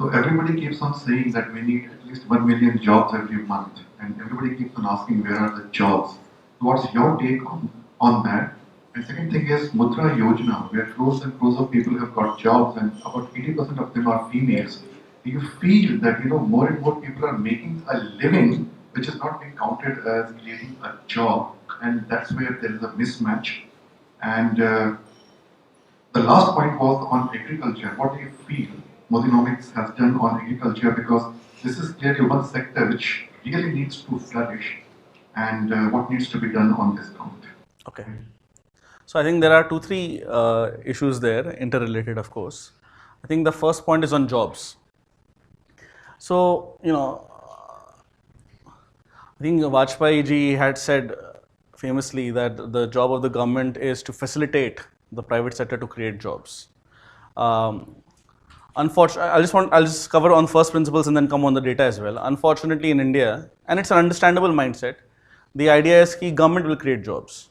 So everybody keeps on saying that we need at least 1 million jobs every month, and everybody keeps on asking where are the jobs. So what's your take on that? And second thing is Mudra Yojana, where crores and crores of people have got jobs, and about 80% of them are females. Do you feel that more and more people are making a living, which is not being counted as creating a job, and that's where there is a mismatch? And the last point was on agriculture. What do you feel Modinomics has done on agriculture? Because this is clearly one sector which really needs to flourish, and what needs to be done on this count? Okay. So I think there are three issues there, interrelated, of course. I think the first point is on jobs. So, I think Vajpayee ji had said famously that the job of the government is to facilitate the private sector to create jobs. Unfortunately, I'll just cover on first principles and then come on the data as well. Unfortunately, in India, and it's an understandable mindset, the idea is that government will create jobs,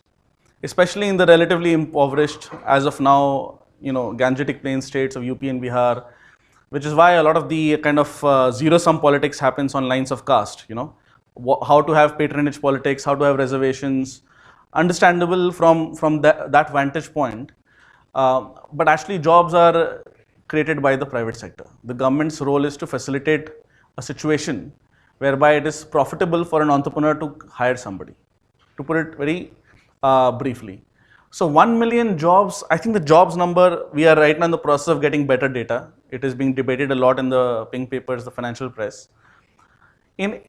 especially in the relatively impoverished, as of now, Gangetic Plain states of UP and Bihar, which is why a lot of the kind of zero-sum politics happens on lines of caste. How to have patronage politics, how to have reservations, understandable from that vantage point. But actually, jobs are created by the private sector. The government's role is to facilitate a situation whereby it is profitable for an entrepreneur to hire somebody, to put it very briefly. So 1 million jobs, I think the jobs number, we are right now in the process of getting better data. It is being debated a lot in the pink papers, the financial press. In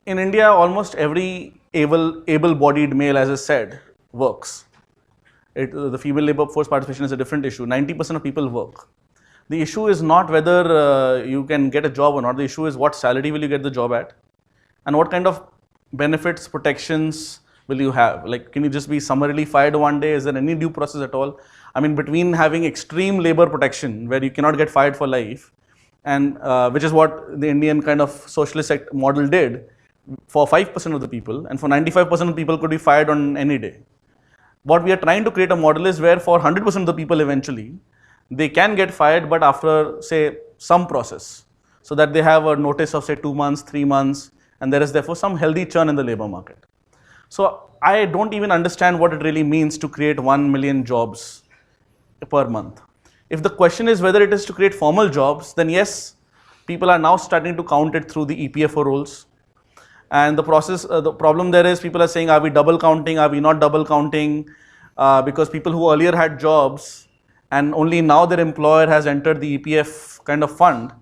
India, almost every able-bodied male, as I said, works. The female labor force participation is a different issue. 90% of people work. The issue is not whether you can get a job or not. The issue is what salary will you get the job at, and what kind of benefits, protections will you have. Like, can you just be summarily fired one day? Is there any due process at all? I mean, between having extreme labor protection where you cannot get fired for life, and which is what the Indian kind of socialist model did for 5% of the people, and for 95% of people could be fired on any day. What we are trying to create a model is where for 100% of the people eventually, they can get fired, but after, say, some process, so that they have a notice of, say, 2 months, 3 months, and there is therefore some healthy churn in the labor market. So I don't even understand what it really means to create 1 million jobs per month. If the question is whether it is to create formal jobs, then yes, people are now starting to count it through the EPFO rolls. And the problem there is people are saying, are we double counting, are we not double counting? Because people who earlier had jobs and only now their employer has entered the EPF kind of fund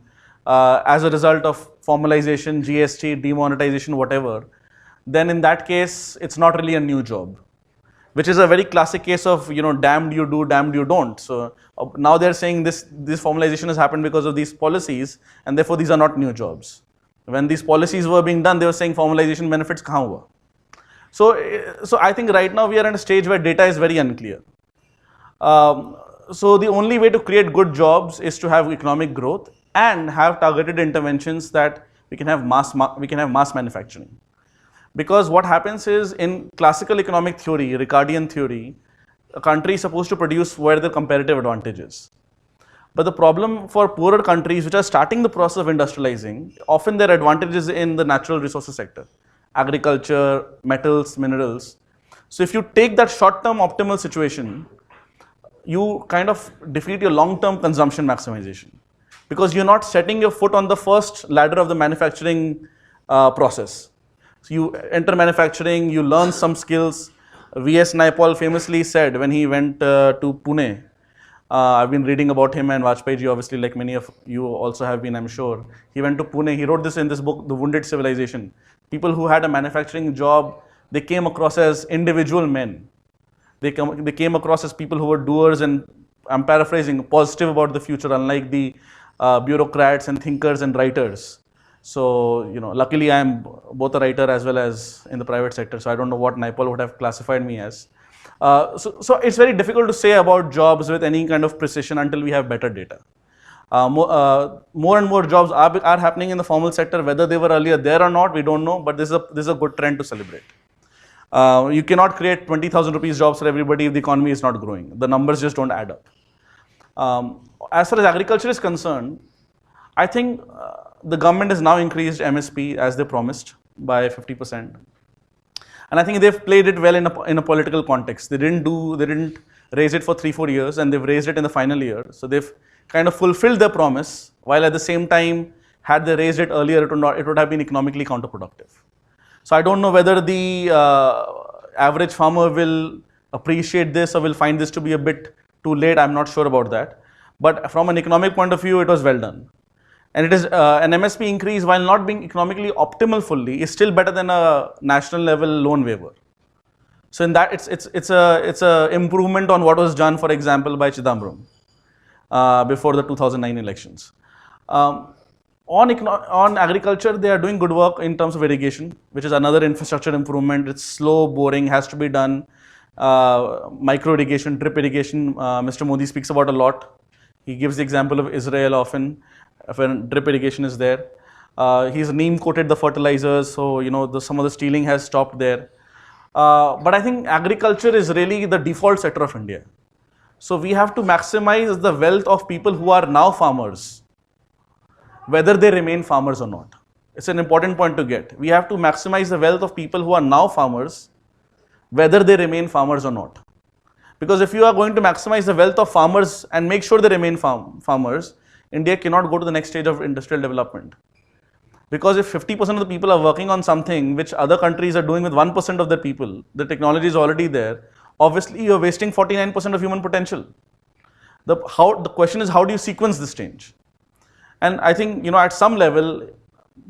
as a result of formalization, GST, demonetization, whatever, then in that case, it's not really a new job, which is a very classic case of, damned you do, damned you don't. So now they're saying this formalization has happened because of these policies, and therefore these are not new jobs. When these policies were being done, they were saying formalization benefits kahan hua. So I think right now we are at a stage where data is very unclear. So the only way to create good jobs is to have economic growth and have targeted interventions that we can have mass manufacturing. Because what happens is, in classical economic theory, Ricardian theory, a country is supposed to produce where the comparative advantage is. But the problem for poorer countries which are starting the process of industrializing, often their advantage is in the natural resources sector, agriculture, metals, minerals. So if you take that short-term optimal situation, you kind of defeat your long-term consumption maximization, because you're not setting your foot on the first ladder of the manufacturing process. So you enter manufacturing, you learn some skills. V.S. Naipaul famously said when he went to Pune, I've been reading about him and Vajpayee ji, obviously, like many of you also have been, I'm sure. He went to Pune, he wrote this in this book, The Wounded Civilization. People who had a manufacturing job, they came across as individual men. They came across as people who were doers and, I'm paraphrasing, positive about the future, unlike the bureaucrats and thinkers and writers. So, luckily I am both a writer as well as in the private sector, so I don't know what Naipaul would have classified me as. So it's very difficult to say about jobs with any kind of precision until we have better data. More and more jobs are happening in the formal sector. Whether they were earlier there or not, we don't know, but this is a good trend to celebrate. You cannot create 20,000 rupees jobs for everybody if the economy is not growing. The numbers just don't add up. As far as agriculture is concerned, I think the government has now increased MSP as they promised by 50%. And I think they've played it well in a political context. They didn't raise it for 3-4 years, and they've raised it in the final year. So they've kind of fulfilled their promise, while at the same time, had they raised it earlier, it would have been economically counterproductive. So I don't know whether the average farmer will appreciate this or will find this to be a bit too late. I'm not sure about that. But from an economic point of view, it was well done. And it is an MSP increase, while not being economically optimal fully, is still better than a national level loan waiver. So in that, it's a improvement on what was done, for example, by Chidambaram before the 2009 elections. On agriculture, they are doing good work in terms of irrigation, which is another infrastructure improvement. It's slow, boring, has to be done. Micro irrigation, drip irrigation, Mr. Modi speaks about a lot. He gives the example of Israel often when drip irrigation is there. He's neem coated the fertilizers, so some of the stealing has stopped there. But I think agriculture is really the default sector of India. So we have to maximize the wealth of people who are now farmers, whether they remain farmers or not. It's an important point to get. We have to maximize the wealth of people who are now farmers, whether they remain farmers or not. Because if you are going to maximize the wealth of farmers and make sure they remain farmers, India cannot go to the next stage of industrial development. Because if 50% of the people are working on something which other countries are doing with 1% of their people, the technology is already there, obviously you're wasting 49% of human potential. The question is, how do you sequence this change? And I think, at some level,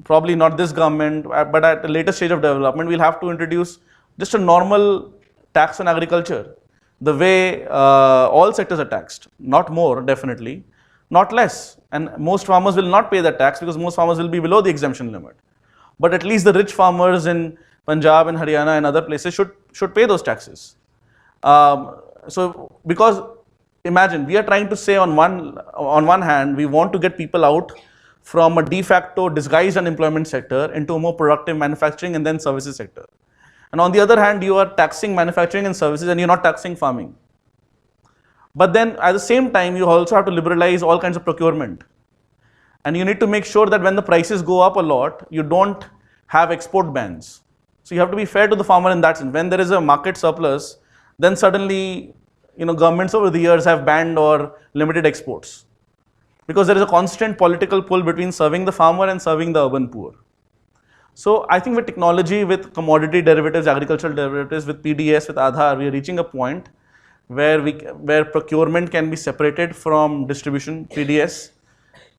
probably not this government, but at a later stage of development, we'll have to introduce just a normal tax on agriculture, the way all sectors are taxed, not more, definitely, not less. And most farmers will not pay that tax because most farmers will be below the exemption limit. But at least the rich farmers in Punjab and Haryana and other places should pay those taxes. So because imagine, we are trying to say on one hand, we want to get people out from a de facto disguised unemployment sector into a more productive manufacturing and then services sector. And on the other hand, you are taxing manufacturing and services and you're not taxing farming. But then at the same time, you also have to liberalize all kinds of procurement. And you need to make sure that when the prices go up a lot, you don't have export bans. So you have to be fair to the farmer in that sense. When there is a market surplus, then suddenly, governments over the years have banned or limited exports. Because there is a constant political pull between serving the farmer and serving the urban poor. So I think with technology, with commodity derivatives, agricultural derivatives, with PDS, with Aadhaar, we are reaching a point where procurement can be separated from distribution, PDS.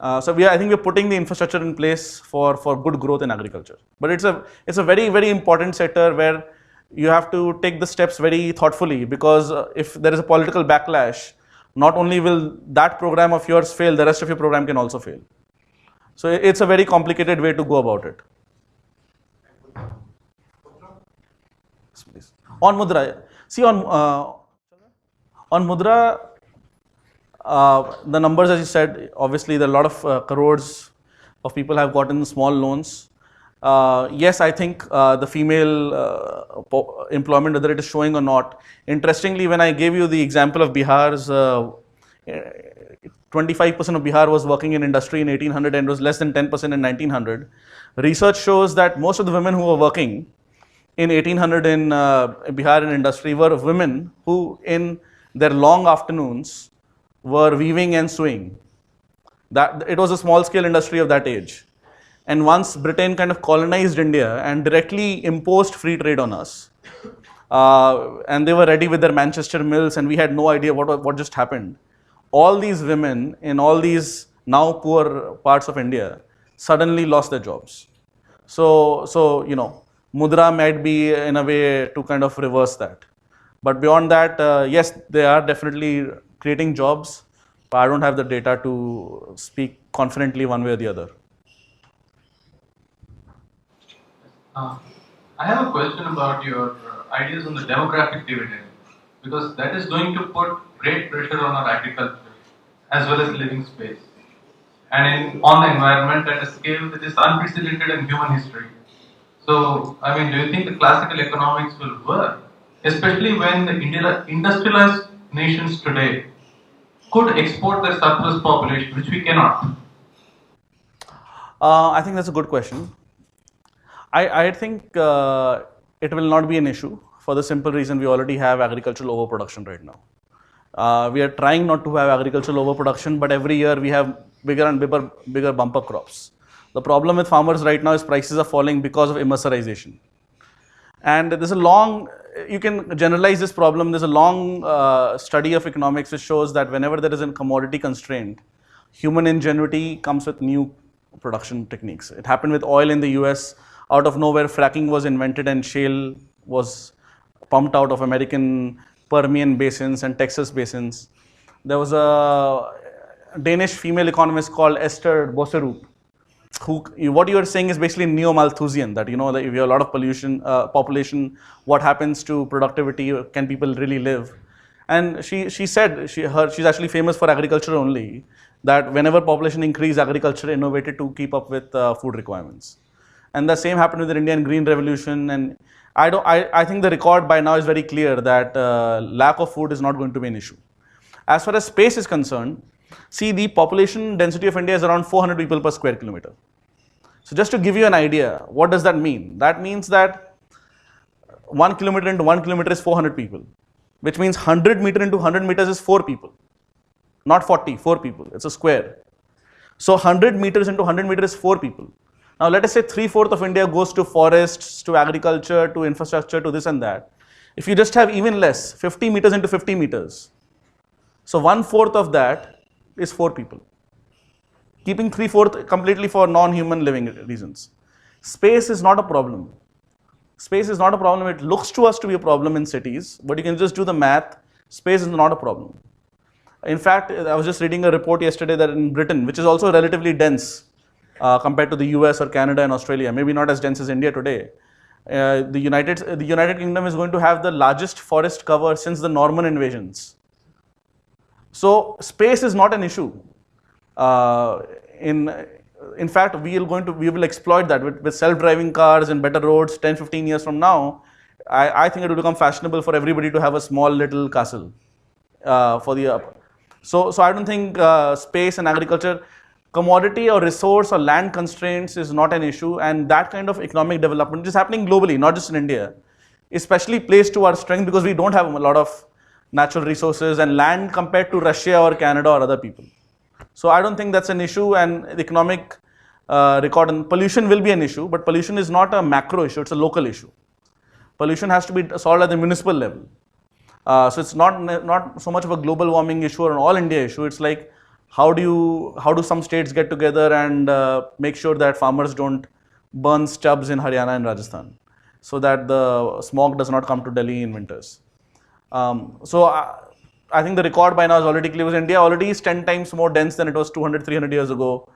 So I think we're putting the infrastructure in place for good growth in agriculture. But it's a very, very important sector where you have to take the steps very thoughtfully, because if there is a political backlash, not only will that program of yours fail, the rest of your program can also fail. So it's a very complicated way to go about it. On Mudra, see on Mudra, the numbers, as you said, obviously there are a lot of crores of people have gotten small loans. Yes, I think the female employment, whether it is showing or not. Interestingly, when I gave you the example of Bihar's, 25% of Bihar was working in industry in 1800 and was less than 10% in 1900. Research shows that most of the women who were working in 1800 in Bihar in industry were women who in their long afternoons were weaving and sewing. It was a small scale industry of that age. And once Britain kind of colonized India and directly imposed free trade on us, and they were ready with their Manchester mills and we had no idea what just happened, all these women in all these now poor parts of India suddenly lost their jobs. So Mudra might be in a way to kind of reverse that. But beyond that, yes, they are definitely creating jobs, but I don't have the data to speak confidently one way or the other. I have a question about your ideas on the demographic dividend, because that is going to put great pressure on our agriculture as well as living space, and on the environment at a scale that is unprecedented in human history. So, do you think the classical economics will work, especially when the industrialized nations today could export their surplus population, which we cannot? I think that's a good question. I think it will not be an issue for the simple reason we already have agricultural overproduction right now. We are trying not to have agricultural overproduction, but every year we have bigger and bigger bumper crops. The problem with farmers right now is prices are falling because of immerserization. And there's a long, you can generalize this problem, there's a long study of economics which shows that whenever there is a commodity constraint, human ingenuity comes with new production techniques. It happened with oil in the US. Out of nowhere, fracking was invented and shale was pumped out of American Permian basins and Texas basins. There was a Danish female economist called Esther Boserup, who, what you are saying is basically neo-Malthusian, that, that if you have a lot of pollution, population, what happens to productivity? Can people really live? And she said, she's actually famous for agriculture only, that whenever population increased, agriculture innovated to keep up with food requirements. And the same happened with the Indian Green Revolution. And I think the record by now is very clear that lack of food is not going to be an issue. As far as space is concerned, see, the population density of India is around 400 people per square kilometer. So just to give you an idea, what does that mean? That means that 1 kilometer into 1 kilometer is 400 people, which means 100 meter into 100 meters is 4 people, not 40, 4 people, it's a square. So 100 meters into 100 meters is 4 people. Now let us say 3/4 of India goes to forests, to agriculture, to infrastructure, to this and that. If you just have even less, 50 meters into 50 meters, so 1/4 of that is 4 people, keeping 3/4 completely for non-human living reasons. Space is not a problem. Space is not a problem. It looks to us to be a problem in cities, but you can just do the math. Space is not a problem. In fact, I was just reading a report yesterday that in Britain, which is also relatively dense compared to the US or Canada and Australia, maybe not as dense as India today, the United Kingdom is going to have the largest forest cover since the Norman invasions. So space is not an issue. In fact, we will exploit that with self-driving cars and better roads. 10-15 years from now, I think it will become fashionable for everybody to have a small little castle for the. So I don't think space and agriculture, commodity or resource or land constraints is not an issue, and that kind of economic development is happening globally, not just in India. Especially plays to our strength because we don't have a lot of natural resources and land compared to Russia or Canada or other people. So I don't think that's an issue, and the economic record and pollution will be an issue, but pollution is not a macro issue, it's a local issue. Pollution has to be solved at the municipal level. So it's not so much of a global warming issue or an all India issue. It's like how do some states get together and make sure that farmers don't burn stubs in Haryana and Rajasthan, so that the smog does not come to Delhi in winters. I think the record by now is already clear. India already is 10 times more dense than it was 200, 300 years ago,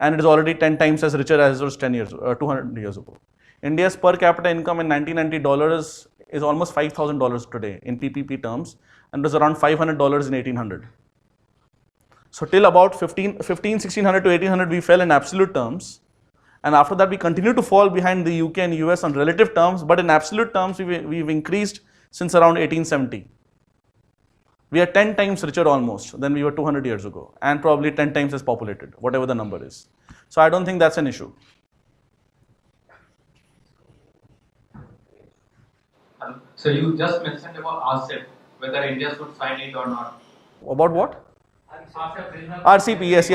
and it is already 10 times as richer as it was 200 years ago. India's per capita income in $1990 is almost $5,000 today in PPP terms, and it was around $500 in 1800. So till about 1600 to 1800, we fell in absolute terms, and after that we continue to fall behind the UK and US on relative terms, but in absolute terms we've increased since around 1870. We are 10 times richer almost than we were 200 years ago, and probably 10 times as populated, whatever the number is. So I don't think that's an issue. So you just mentioned about RCEP, whether India should sign it or not. About what? RCEP, yes.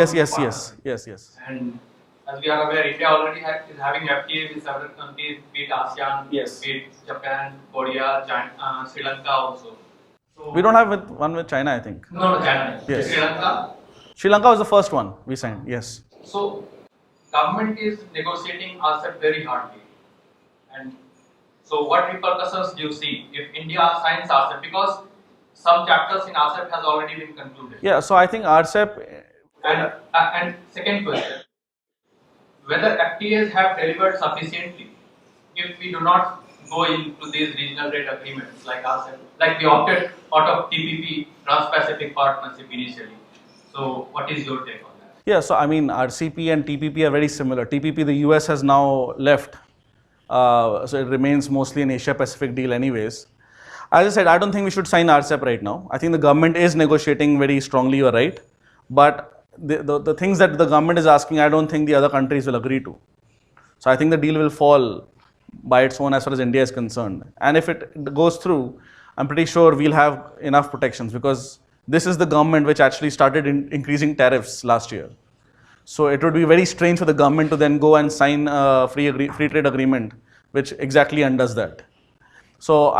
And as we are aware, India already is having FTA with several countries, be it ASEAN, be it Japan, Korea, China, Sri Lanka also. So we don't have one with China, I think. No, China. Yes. Sri Lanka. Sri Lanka was the first one we signed, yes. So government is negotiating RCEP very hardly. And so what repercussions do you see if India signs RCEP? Because some chapters in RCEP has already been concluded. Yeah, so I think RCEP. And second question, whether FTAs have delivered sufficiently if we do not go into these regional trade agreements like RCEP, like we opted out of TPP, Trans-Pacific Partnership initially. So what is your take on that? Yeah, so I mean RCP and TPP are very similar. TPP, the US has now left, so it remains mostly an Asia-Pacific deal anyways. As I said, I don't think we should sign RCEP right now. I think the government is negotiating very strongly, you're right. But the things that the government is asking, I don't think the other countries will agree to. So I think the deal will fall by its own as far as India is concerned. And if it goes through, I'm pretty sure we'll have enough protections, because this is the government which actually started increasing tariffs last year. So it would be very strange for the government to then go and sign a free trade agreement which exactly undoes that. So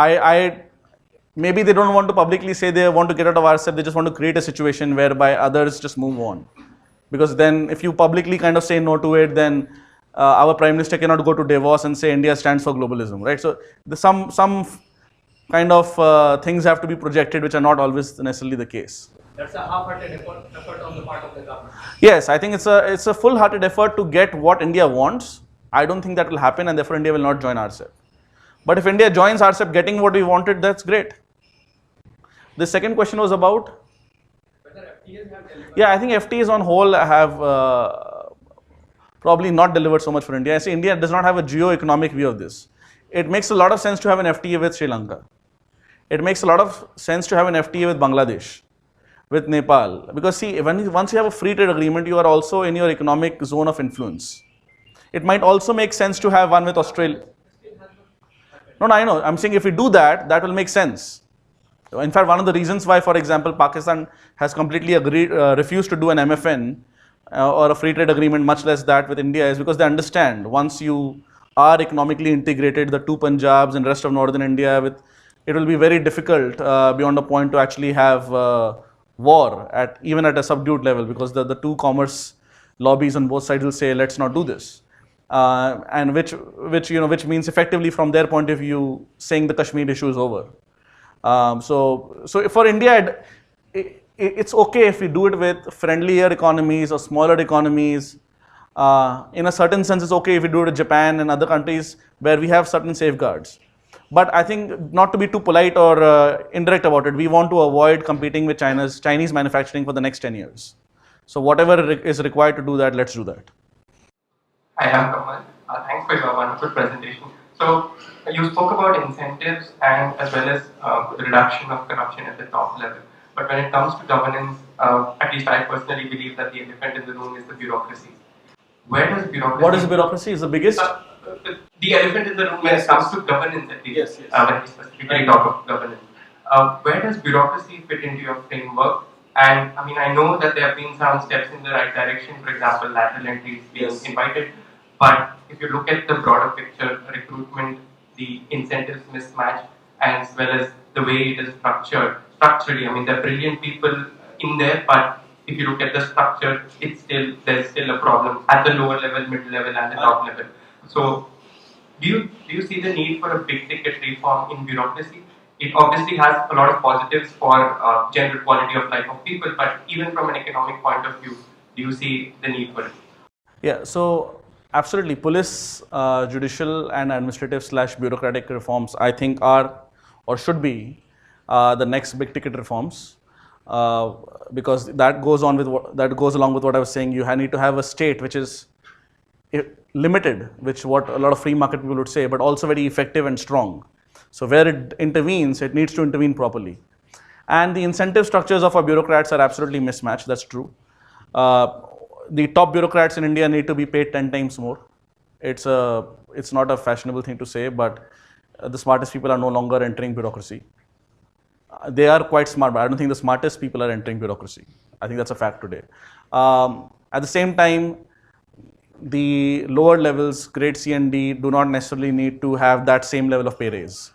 maybe they don't want to publicly say they want to get out of RCEP, they just want to create a situation whereby others just move on. Because then if you publicly kind of say no to it, then our Prime Minister cannot go to Davos and say India stands for globalism, right? So some kind of things have to be projected which are not always necessarily the case. That's a half-hearted effort on the part of the government. Yes, I think it's a full-hearted effort to get what India wants. I don't think that will happen, and therefore India will not join RCEP. But if India joins RCEP getting what we wanted, that's great. The second question was about Whether FTAs have delivered. Yeah, I think FTAs on whole have probably not delivered so much for India. I see India does not have a geo-economic view of this. It makes a lot of sense to have an FTA with Sri Lanka. It makes a lot of sense to have an FTA with Bangladesh, with Nepal. Because see, once you have a free trade agreement, you are also in your economic zone of influence. It might also make sense to have one with Australia. No, I know. I'm saying if we do that, that will make sense. In fact, one of the reasons why, for example, Pakistan has completely refused to do an MFN or a free trade agreement, much less that with India, is because they understand once you are economically integrated, the two Punjabs and rest of northern India, it will be very difficult beyond a point to actually have war even at a subdued level, because the two commerce lobbies on both sides will say, let's not do this. And which means effectively from their point of view saying the Kashmir issue is over. So for India, it's okay if we do it with friendlier economies or smaller economies. In a certain sense, it's okay if we do it with Japan and other countries where we have certain safeguards. But I think not to be too polite or indirect about it, we want to avoid competing with Chinese manufacturing for the next 10 years. So whatever is required to do that, let's do that. Hi, I'm Kamal. Thanks for your wonderful presentation. So you spoke about incentives and as well as reduction of corruption at the top level. But when it comes to governance, at least I personally believe that the elephant in the room is the bureaucracy. Where does bureaucracy? What is bureaucracy? Is the biggest? The elephant in the room when it comes to governance, at least. Yes. When we specifically talk of governance, where does bureaucracy fit into your framework? And I mean, I know that there have been some steps in the right direction. For example, lateral entries being invited. But if you look at the broader picture, recruitment, the incentives mismatch, as well as the way it is structurally, I mean, there are brilliant people in there, but if you look at the structure, there's still a problem at the lower level, middle level, and the top level. So, do you see the need for a big ticket reform in bureaucracy? It obviously has a lot of positives for general quality of life of people, but even from an economic point of view, do you see the need for it? Yeah, so absolutely. Police, judicial and administrative / bureaucratic reforms, I think are or should be the next big ticket reforms, because that goes along with what I was saying. You need to have a state which is limited, which what a lot of free market people would say, but also very effective and strong. So where it intervenes, it needs to intervene properly. And the incentive structures of our bureaucrats are absolutely mismatched. That's true. The top bureaucrats in India need to be paid 10 times more. It's not a fashionable thing to say, but the smartest people are no longer entering bureaucracy. They are quite smart, but I don't think the smartest people are entering bureaucracy. I think that's a fact today. At the same time, the lower levels, grade C and D, do not necessarily need to have that same level of pay raise.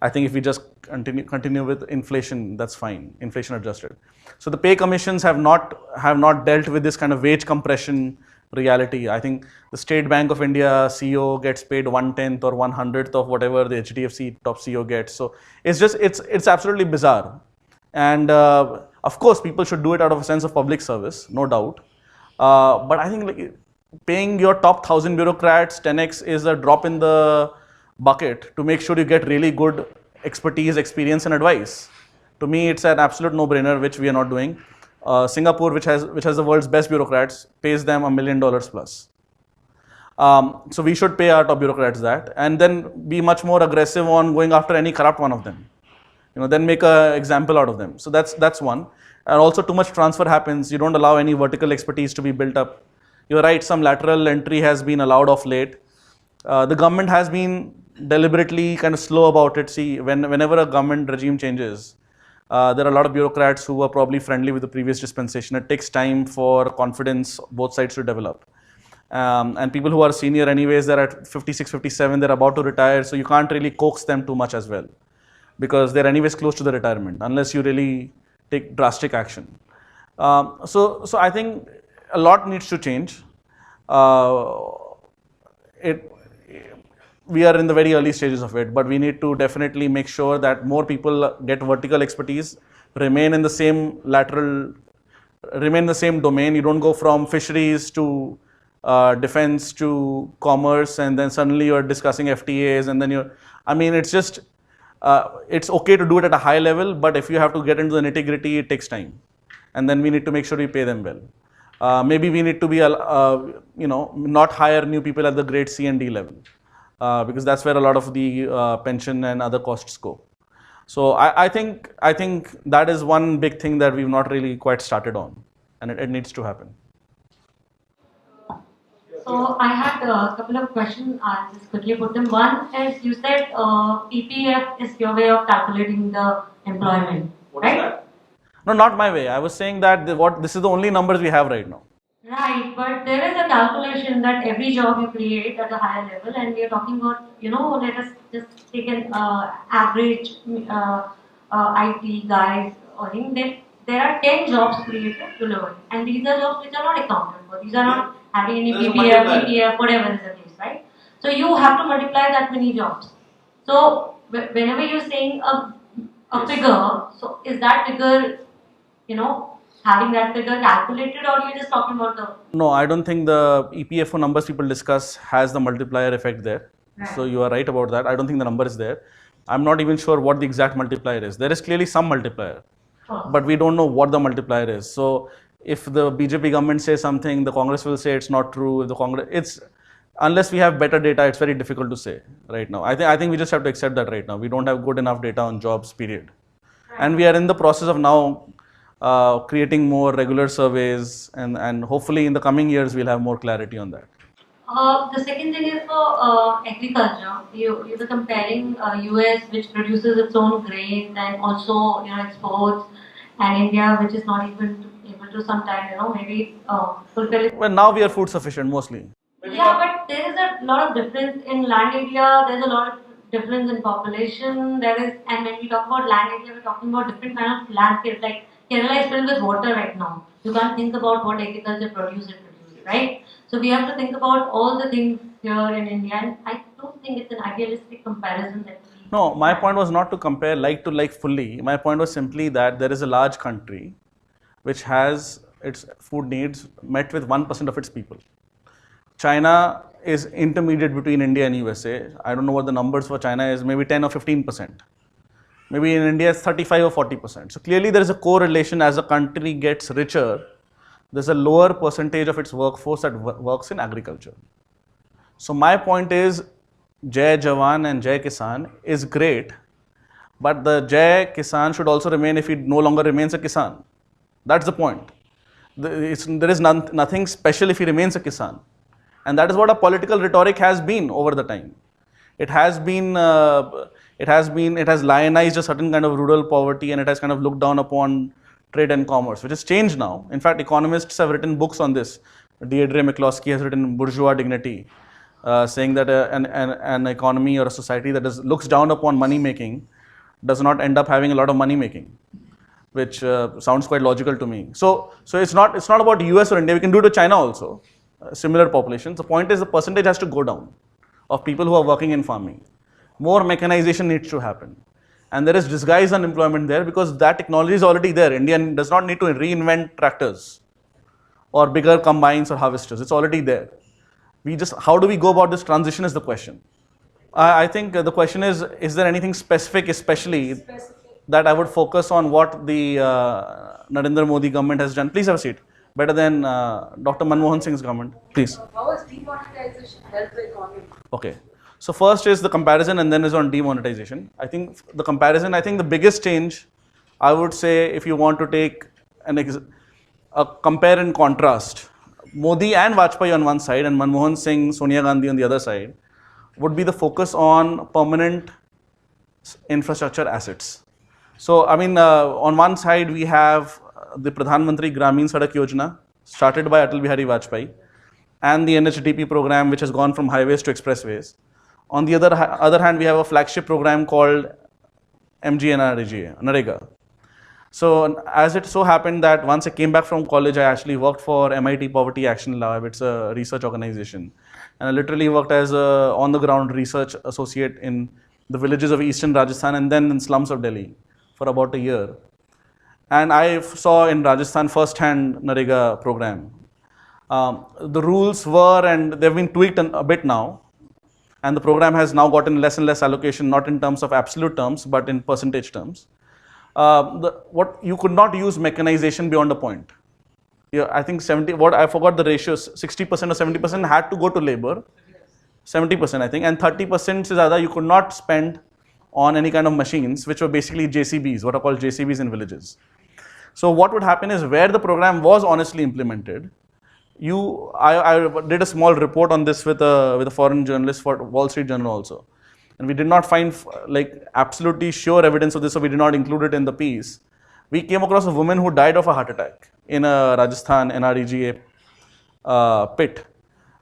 I think if we just continue with inflation, that's fine, inflation adjusted. So the pay commissions have not dealt with this kind of wage compression reality. I think the State Bank of India CEO gets paid 1/10 or 1/100th of whatever the HDFC top CEO gets. So it's absolutely bizarre. And of course, people should do it out of a sense of public service, no doubt. But I think paying your top 1,000 bureaucrats 10x is a drop in the bucket to make sure you get really good expertise, experience, and advice. To me, it's an absolute no-brainer, which we are not doing. Singapore, which has the world's best bureaucrats, pays them $1 million plus. So we should pay our top bureaucrats that, and then be much more aggressive on going after any corrupt one of them. then make a example out of them. So that's one. And also too much transfer happens. You don't allow any vertical expertise to be built up. You're right, some lateral entry has been allowed of late. The government has been deliberately kind of slow about it. See, whenever a government regime changes, there are a lot of bureaucrats who were probably friendly with the previous dispensation. It takes time for confidence both sides to develop. And people who are senior anyways, they're at 56, 57, they're about to retire, so you can't really coax them too much as well, because they're anyways close to the retirement, unless you really take drastic action. So I think a lot needs to change. We are in the very early stages of it, but we need to definitely make sure that more people get vertical expertise, remain in the same domain. You don't go from fisheries to defense to commerce, and then suddenly you're discussing FTAs, and then it's just, it's okay to do it at a high level, but if you have to get into the nitty-gritty, it takes time. And then we need to make sure we pay them well. Maybe we need to be, not hire new people at the grade C and D level, because that's where a lot of the pension and other costs go. So I think that is one big thing that we've not really quite started on, and it needs to happen. So I had a couple of questions. I'll just quickly put them. One is, you said EPF is your way of calculating the employment, right? No, not my way. I was saying that this is the only numbers we have right now. Right, but there is a calculation that every job you create at a higher level, and we are talking about, let us just take an average IT guys earning. There are 10 jobs created globally, and these are jobs which are not accounted for. These are not having any PPF, whatever is the case, right? So you have to multiply that many jobs. So whenever you're saying a figure, so is that figure, having that figure calculated, or you're just talking about the... No, I don't think the EPFO numbers people discuss has the multiplier effect there. Right. So you are right about that. I don't think the number is there. I'm not even sure what the exact multiplier is. There is clearly some multiplier, but we don't know what the multiplier is. So if the BJP government says something, the Congress will say it's not true. If the Congress, unless we have better data, it's very difficult to say right now. I think we just have to accept that right now. We don't have good enough data on jobs, period. Right. And we are in the process of now creating more regular surveys, and hopefully in the coming years we'll have more clarity on that. The second thing is for agriculture. You were comparing US, which produces its own grain and also exports, and India, which is not even able to sometimes maybe fulfill it. Well, now we are food sufficient mostly. Yeah, but there is a lot of difference in land area. There's a lot of difference in population. And when we talk about land area, we're talking about different kind of landscape. Like Kerala is filled with water right now. You can't think about what agriculture produces, right? So we have to think about all the things here in India, and I don't think it's an idealistic comparison that we... No, my point was not to compare like to like fully. My point was simply that there is a large country which has its food needs met with 1% of its people. China is intermediate between India and USA. I don't know what the numbers for China is, maybe 10 or 15%. Maybe in India it's 35 or 40%. So clearly there is a correlation. As a country gets richer, there's a lower percentage of its workforce that works in agriculture. So my point is, Jai Jawan and Jai Kisan is great, but the Jai Kisan should also remain if he no longer remains a Kisan. That's the point. There is nothing special if he remains a Kisan. And that is what a political rhetoric has been over the time. It has lionized a certain kind of rural poverty, and it has kind of looked down upon trade and commerce, which has changed now. In fact, economists have written books on this. Deirdre McCloskey has written Bourgeois Dignity, saying that an economy or a society that looks down upon money making does not end up having a lot of money making, which sounds quite logical to me. So it's not about US or India. We can do it to China also, similar populations. The point is the percentage has to go down of people who are working in farming. More mechanization needs to happen. And there is disguised unemployment there because that technology is already there. India does not need to reinvent tractors or bigger combines or harvesters. It's already there. How do we go about this transition is the question. I think the question is there anything specific, especially that I would focus on what the Narendra Modi government has done? Please have a seat. Better than Dr. Manmohan Singh's government. Please. How has demonetization helped the economy? Okay. So first is the comparison and then is on demonetization. I think the comparison, I think the biggest change, I would say, if you want to take a compare and contrast, Modi and Vajpayee on one side and Manmohan Singh, Sonia Gandhi on the other side, would be the focus on permanent infrastructure assets. So, I mean, on one side we have the Pradhan Mantri Gramin Sadak Yojana, started by Atal Bihari Vajpayee, and the NHDP program, which has gone from highways to expressways. On the other hand, we have a flagship program called MGNREGA, Narega. So, as it so happened that once I came back from college, I actually worked for MIT Poverty Action Lab. It's a research organization. And I literally worked as a on-the-ground research associate in the villages of eastern Rajasthan and then in slums of Delhi for about a year. And I saw in Rajasthan firsthand Narega program. The rules were, and they've been tweaked a bit now, and the program has now gotten less and less allocation, not in terms of absolute terms, but in percentage terms. What you could not use mechanization beyond a point. Yeah, I think 70, what I forgot the ratios, 60% or 70% had to go to labor, 70% I think, and 30% is other you could not spend on any kind of machines, which were basically JCBs, what are called JCBs in villages. So what would happen is where the program was honestly implemented, I did a small report on this with a foreign journalist for Wall Street Journal also. And we did not find like absolutely sure evidence of this, so we did not include it in the piece. We came across a woman who died of a heart attack in a Rajasthan NREGA pit.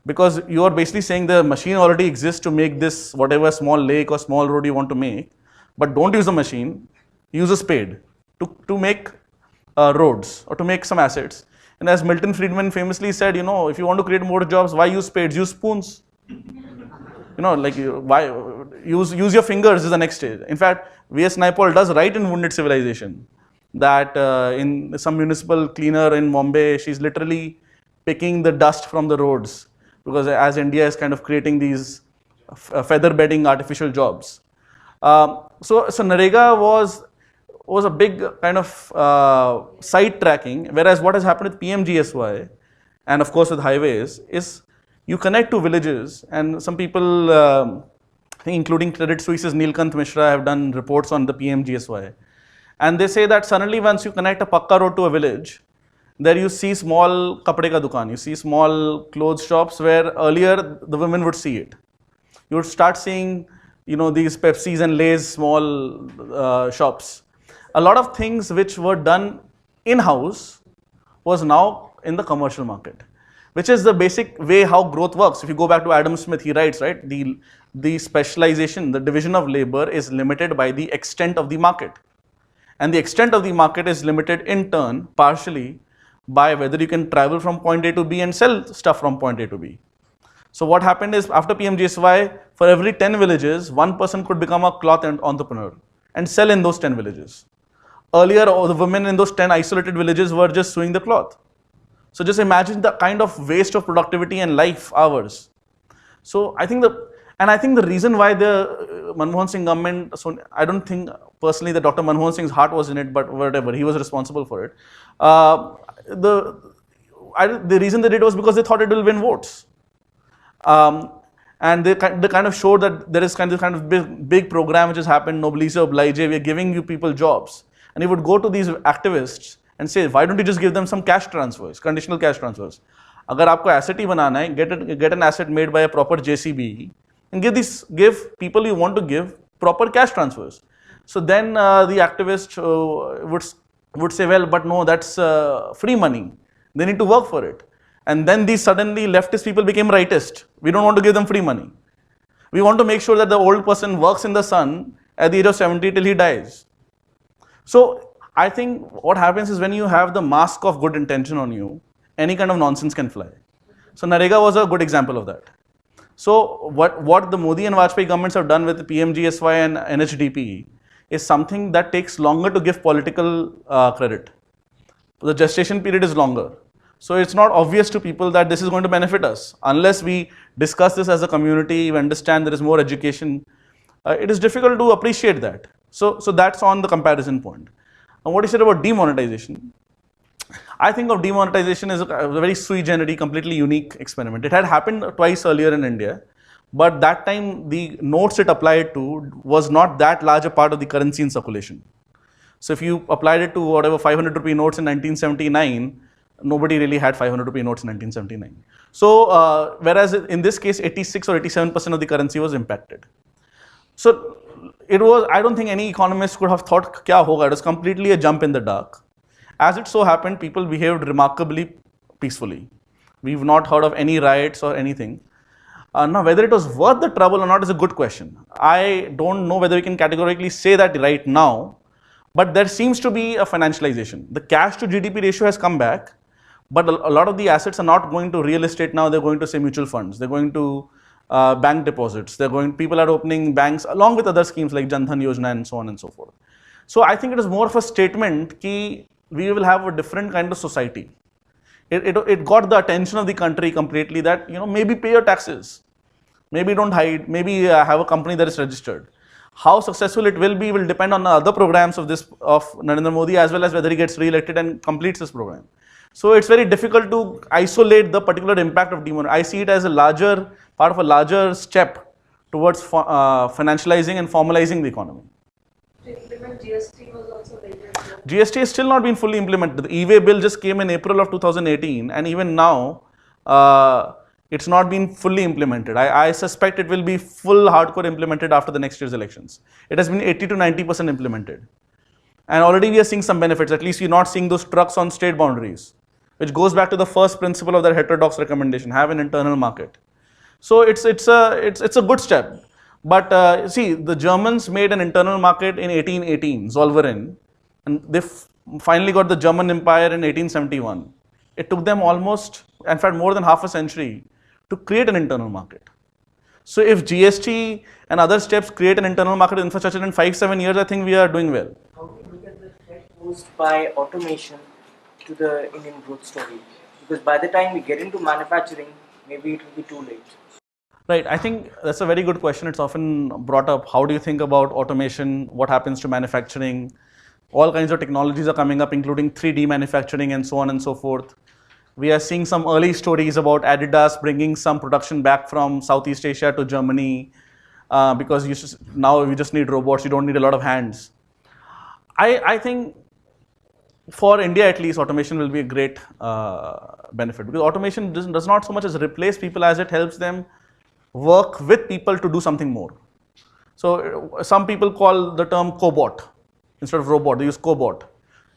Because you are basically saying the machine already exists to make this whatever small lake or small road you want to make, but don't use the machine, use a spade to make roads or to make some assets. And as Milton Friedman famously said, you know, if you want to create more jobs, why use spades? Use spoons. You know, like why use your fingers is the next stage. In fact, V.S. Naipaul does write in Wounded Civilization that in some municipal cleaner in Mumbai, she's literally picking the dust from the roads because as India is kind of creating these feather bedding artificial jobs. So Narega was a big kind of side tracking, whereas what has happened with PMGSY and of course with highways is you connect to villages, and some people, I think including Credit Suisse's Neelkant Mishra, have done reports on the PMGSY. And they say that suddenly once you connect a Pakka road to a village, there you see small kapde ka dukan, you see small clothes shops where earlier the women would see it. You would start seeing, you know, these Pepsis and Lay's small shops. A lot of things which were done in-house was now in the commercial market, which is the basic way how growth works. If you go back to Adam Smith, he writes, right, the specialization, the division of labor is limited by the extent of the market. And the extent of the market is limited in turn, partially, by whether you can travel from point A to B and sell stuff from point A to B. So what happened is after PMGSY, for every 10 villages, one person could become a cloth entrepreneur and sell in those 10 villages. Earlier, the women in those 10 isolated villages were just sewing the cloth. So just imagine the kind of waste of productivity and life hours. So I think the reason why the Manmohan Singh government, so I don't think personally that Dr. Manmohan Singh's heart was in it, but whatever, he was responsible for it. The reason they did was because they thought it will win votes. And they kind of showed that there is kind of big program which has happened, Noblesse Oblige, we are giving you people jobs. And he would go to these activists and say, why don't you just give them some cash transfers, conditional cash transfers? Agar aapko asset hi banana hai, get an asset made by a proper JCB and give people you want to give proper cash transfers. So then the activist would say, well, but no, that's free money. They need to work for it. And then these suddenly leftist people became rightist. We don't want to give them free money. We want to make sure that the old person works in the sun at the age of 70 till he dies. So I think what happens is when you have the mask of good intention on you, any kind of nonsense can fly. So Narega was a good example of that. So what the Modi and Vajpayee governments have done with the PMGSY and NHDP is something that takes longer to give political credit. The gestation period is longer. So it's not obvious to people that this is going to benefit us. Unless we discuss this as a community, we understand there is more education, it is difficult to appreciate that. So that's on the comparison point. And what you said about demonetization, I think of demonetization as a very sui generis, completely unique experiment. It had happened twice earlier in India, but that time the notes it applied to was not that large a part of the currency in circulation. So if you applied it to whatever 500 rupee notes in 1979, nobody really had 500 rupee notes in 1979. So whereas in this case 86 or 87% of the currency was impacted. So it was, I don't think any economist could have thought kya hoga. It was completely a jump in the dark. As it so happened, people behaved remarkably peacefully. We've not heard of any riots or anything. Now, whether it was worth the trouble or not is a good question. I don't know whether we can categorically say that right now, but there seems to be a financialization. The cash to GDP ratio has come back, but a lot of the assets are not going to real estate now. They're going to, say, mutual funds. They're going to bank deposits. People are opening banks along with other schemes like Jan Dhan Yojana and so on and so forth. So I think it is more of a statement that we will have a different kind of society. It got the attention of the country completely that, maybe pay your taxes, maybe don't hide, maybe have a company that is registered. How successful it will be will depend on the other programs of Narendra Modi, as well as whether he gets re-elected and completes this program. So it's very difficult to isolate the particular impact of demonetization. I see it as a larger part of a larger step towards financializing and formalizing the economy. To implement GST was also very slow. GST has still not been fully implemented. The e-way bill just came in April of 2018, and even now it's not been fully implemented. I suspect it will be full hardcore implemented after the next year's elections. It has been 80 to 90% implemented. And already we are seeing some benefits. At least we're not seeing those trucks on state boundaries, which goes back to the first principle of their heterodox recommendation: have an internal market. So it's a good step. But see, the Germans made an internal market in 1818, Zollverein, and they finally got the German Empire in 1871. It took them almost, in fact, more than half a century to create an internal market. So if GST and other steps create an internal market infrastructure in 5-7 years, I think we are doing well. How do you look at the threat posed by automation to the Indian growth story? Because by the time we get into manufacturing, maybe it will be too late. Right, I think that's a very good question. It's often brought up. How do you think about automation? What happens to manufacturing? All kinds of technologies are coming up, including 3D manufacturing and so on and so forth. We are seeing some early stories about Adidas bringing some production back from Southeast Asia to Germany because now you just need robots, you don't need a lot of hands. I think for India at least, automation will be a great benefit, because automation does not so much as replace people as it helps them work with people to do something more. So some people call the term cobot instead of robot. They use cobot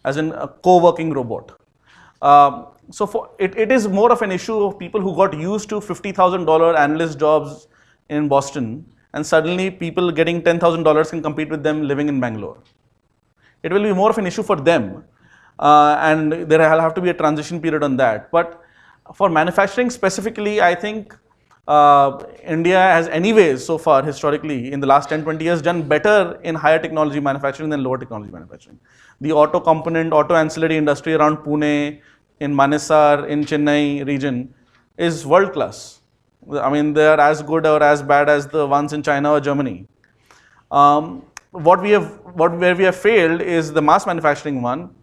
as in a co-working robot. So it is more of an issue of people who got used to $50,000 analyst jobs in Boston, and suddenly people getting $10,000 can compete with them living in Bangalore. It will be more of an issue for them, and there will have to be a transition period on that. But for manufacturing specifically, I think India has anyways so far historically in the last 10-20 years done better in higher technology manufacturing than lower technology manufacturing. The auto component, auto ancillary industry around Pune, in Manesar, in Chennai region is world class. I mean, they are as good or as bad as the ones in China or Germany. Where we have failed is the mass manufacturing one.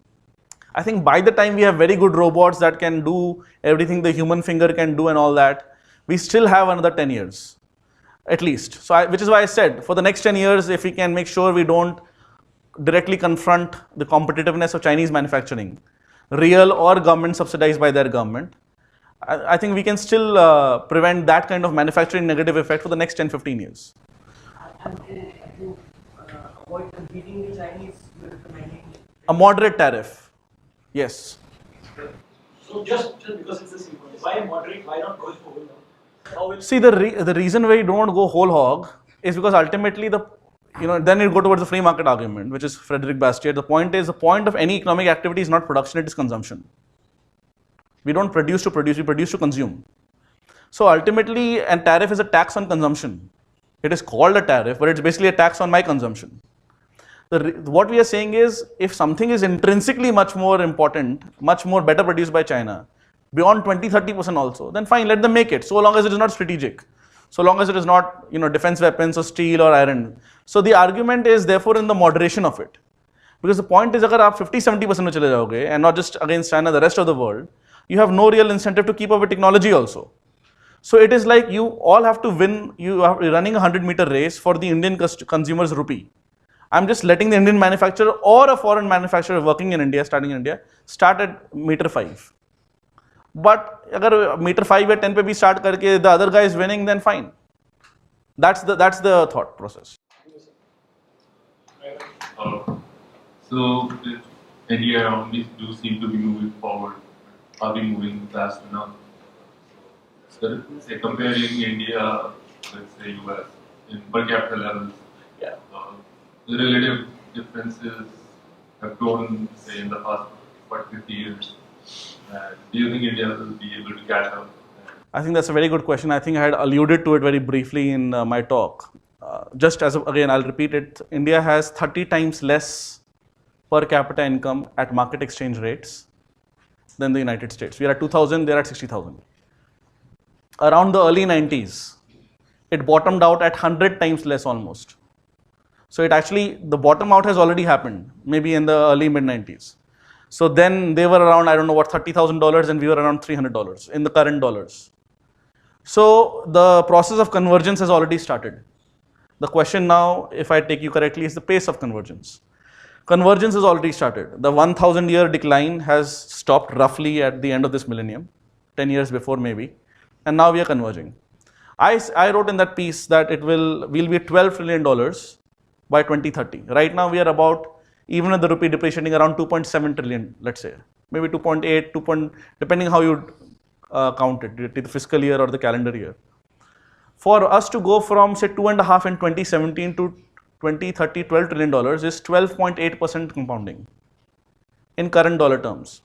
I think by the time we have very good robots that can do everything the human finger can do and all that, we still have another 10 years, at least. So which is why I said, for the next 10 years, if we can make sure we don't directly confront the competitiveness of Chinese manufacturing, real or government subsidized by their government, I think we can still prevent that kind of manufacturing negative effect for the next 10-15 years. And to avoid competing the Chinese, you're recommending A moderate tariff, yes. So just because it's a simple, why moderate, why not go whole now? How will See, the reason why you don't go whole hog is because ultimately then you go towards the free market argument, which is Frederick Bastiat. The point of any economic activity is not production, it is consumption. We don't produce to produce, we produce to consume. So ultimately, a tariff is a tax on consumption. It is called a tariff, but it's basically a tax on my consumption. What we are saying is, if something is intrinsically much more important, much more better produced by China, beyond 20-30% also, then fine, let them make it, so long as it is not strategic, so long as it is not defense weapons or steel or iron. So the argument is therefore in the moderation of it, because the point is, agar aap 50-70% mein chale jaoge, and not just against China, the rest of the world, you have no real incentive to keep up with technology also. So it is like you all have to win, you are running a 100-meter race for the Indian consumer's rupee. I'm just letting the Indian manufacturer or a foreign manufacturer working in India, starting in India, start at meter 5. But agar meter 5 at 10 pe bhi start karke the other guy is winning, then fine. That's the thought process. So if India around me do seem to be moving forward, are we moving fast enough? So say comparing India with say US in per capita levels, the relative differences have grown say in the past 50 years. Do you think India will be able to catch up? I think that's a very good question. I think I had alluded to it very briefly in my talk. Just as again, I'll repeat it. India has 30 times less per capita income at market exchange rates than the United States. We are at 2,000, they're at 60,000. Around the early 90s, it bottomed out at 100 times less almost. So it actually, the bottom out has already happened, maybe in the early mid 90s. So then they were around, I don't know what, $30,000 and we were around $300 in the current dollars. So the process of convergence has already started. The question now, if I take you correctly, is the pace of convergence. Convergence has already started. The 1,000-year decline has stopped roughly at the end of this millennium, 10 years before maybe, and now we are converging. I wrote in that piece that we'll be $12 trillion by 2030. Right now we are about, even with the rupee depreciating, around 2.7 trillion, let's say, maybe 2.8, depending how you count it, the fiscal year or the calendar year. For us to go from say 2.5 in 2017 to 2030, $12 trillion is 12.8% compounding in current dollar terms.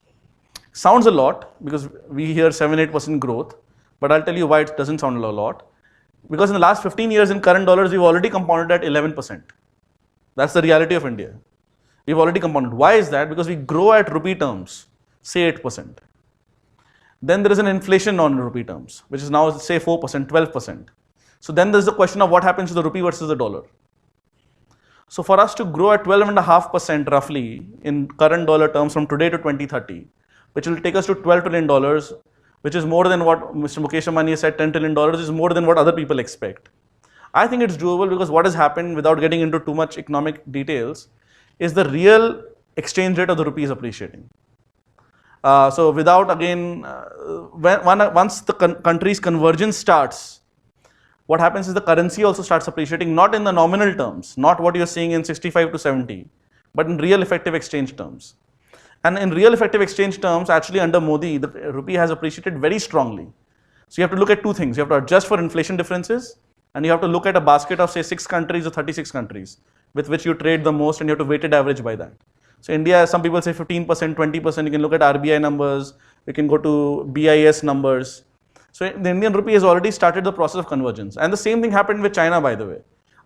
Sounds a lot because we hear 7-8% growth, but I'll tell you why it doesn't sound a lot. Because in the last 15 years in current dollars, we've already compounded at 11%. That's the reality of India. We've already compounded. Why is that? Because we grow at rupee terms, say 8%. Then there is an inflation on rupee terms, which is now say 4%, 12%. So then there's the question of what happens to the rupee versus the dollar. So for us to grow at 12.5% roughly in current dollar terms from today to 2030, which will take us to $12 trillion, which is more than what Mr. Mukesh Ambani said, $10 trillion is more than what other people expect. I think it's doable because what has happened, without getting into too much economic details, is the real exchange rate of the rupee is appreciating. So without again, once the country's convergence starts, what happens is the currency also starts appreciating, not in the nominal terms, not what you're seeing in 65 to 70, but in real effective exchange terms. And in real effective exchange terms, actually under Modi, the rupee has appreciated very strongly. So you have to look at two things. You have to adjust for inflation differences, and you have to look at a basket of say 6 countries or 36 countries with which you trade the most, and you have to weighted average by that. So India, some people say 15%, 20%, you can look at RBI numbers, we can go to BIS numbers. So the Indian rupee has already started the process of convergence. And the same thing happened with China, by the way.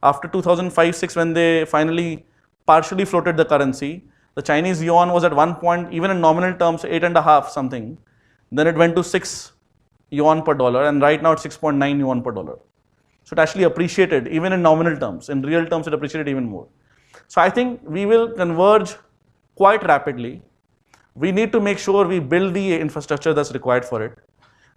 After 2005-6, when they finally partially floated the currency, the Chinese yuan was at one point, even in nominal terms, 8.5 something. Then it went to 6 yuan per dollar, and right now it's 6.9 yuan per dollar. So it actually appreciated, even in nominal terms. In real terms, it appreciated even more. So I think we will converge quite rapidly. We need to make sure we build the infrastructure that's required for it.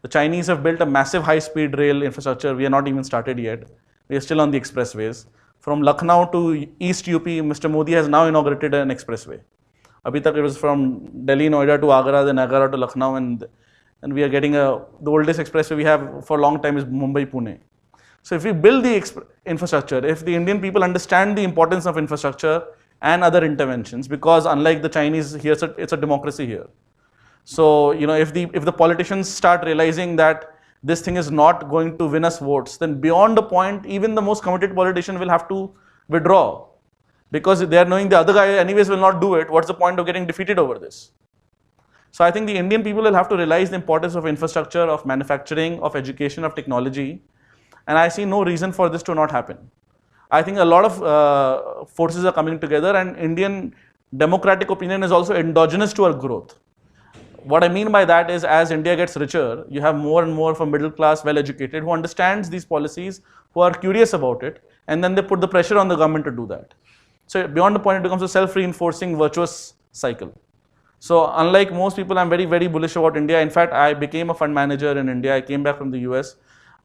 The Chinese have built a massive high-speed rail infrastructure. We are not even started yet. We are still on the expressways. From Lucknow to East UP, Mr. Modi has now inaugurated an expressway. Abhi tak it was from Delhi, Noida to Agra, then Agra to Lucknow, and we are getting the oldest expressway we have for a long time is Mumbai-Pune. So if we build the infrastructure, if the Indian people understand the importance of infrastructure and other interventions, because unlike the Chinese, here it's a democracy here. So, you know, if the politicians start realizing that this thing is not going to win us votes, then beyond a point, even the most committed politician will have to withdraw. Because they are knowing the other guy anyways will not do it, what's the point of getting defeated over this? So I think the Indian people will have to realize the importance of infrastructure, of manufacturing, of education, of technology. And I see no reason for this to not happen. I think a lot of forces are coming together, and Indian democratic opinion is also endogenous to our growth. What I mean by that is, as India gets richer, you have more and more of a middle class, well-educated, who understands these policies, who are curious about it, and then they put the pressure on the government to do that. So beyond the point, it becomes a self-reinforcing, virtuous cycle. So unlike most people, I'm very, very bullish about India. In fact, I became a fund manager in India. I came back from the US.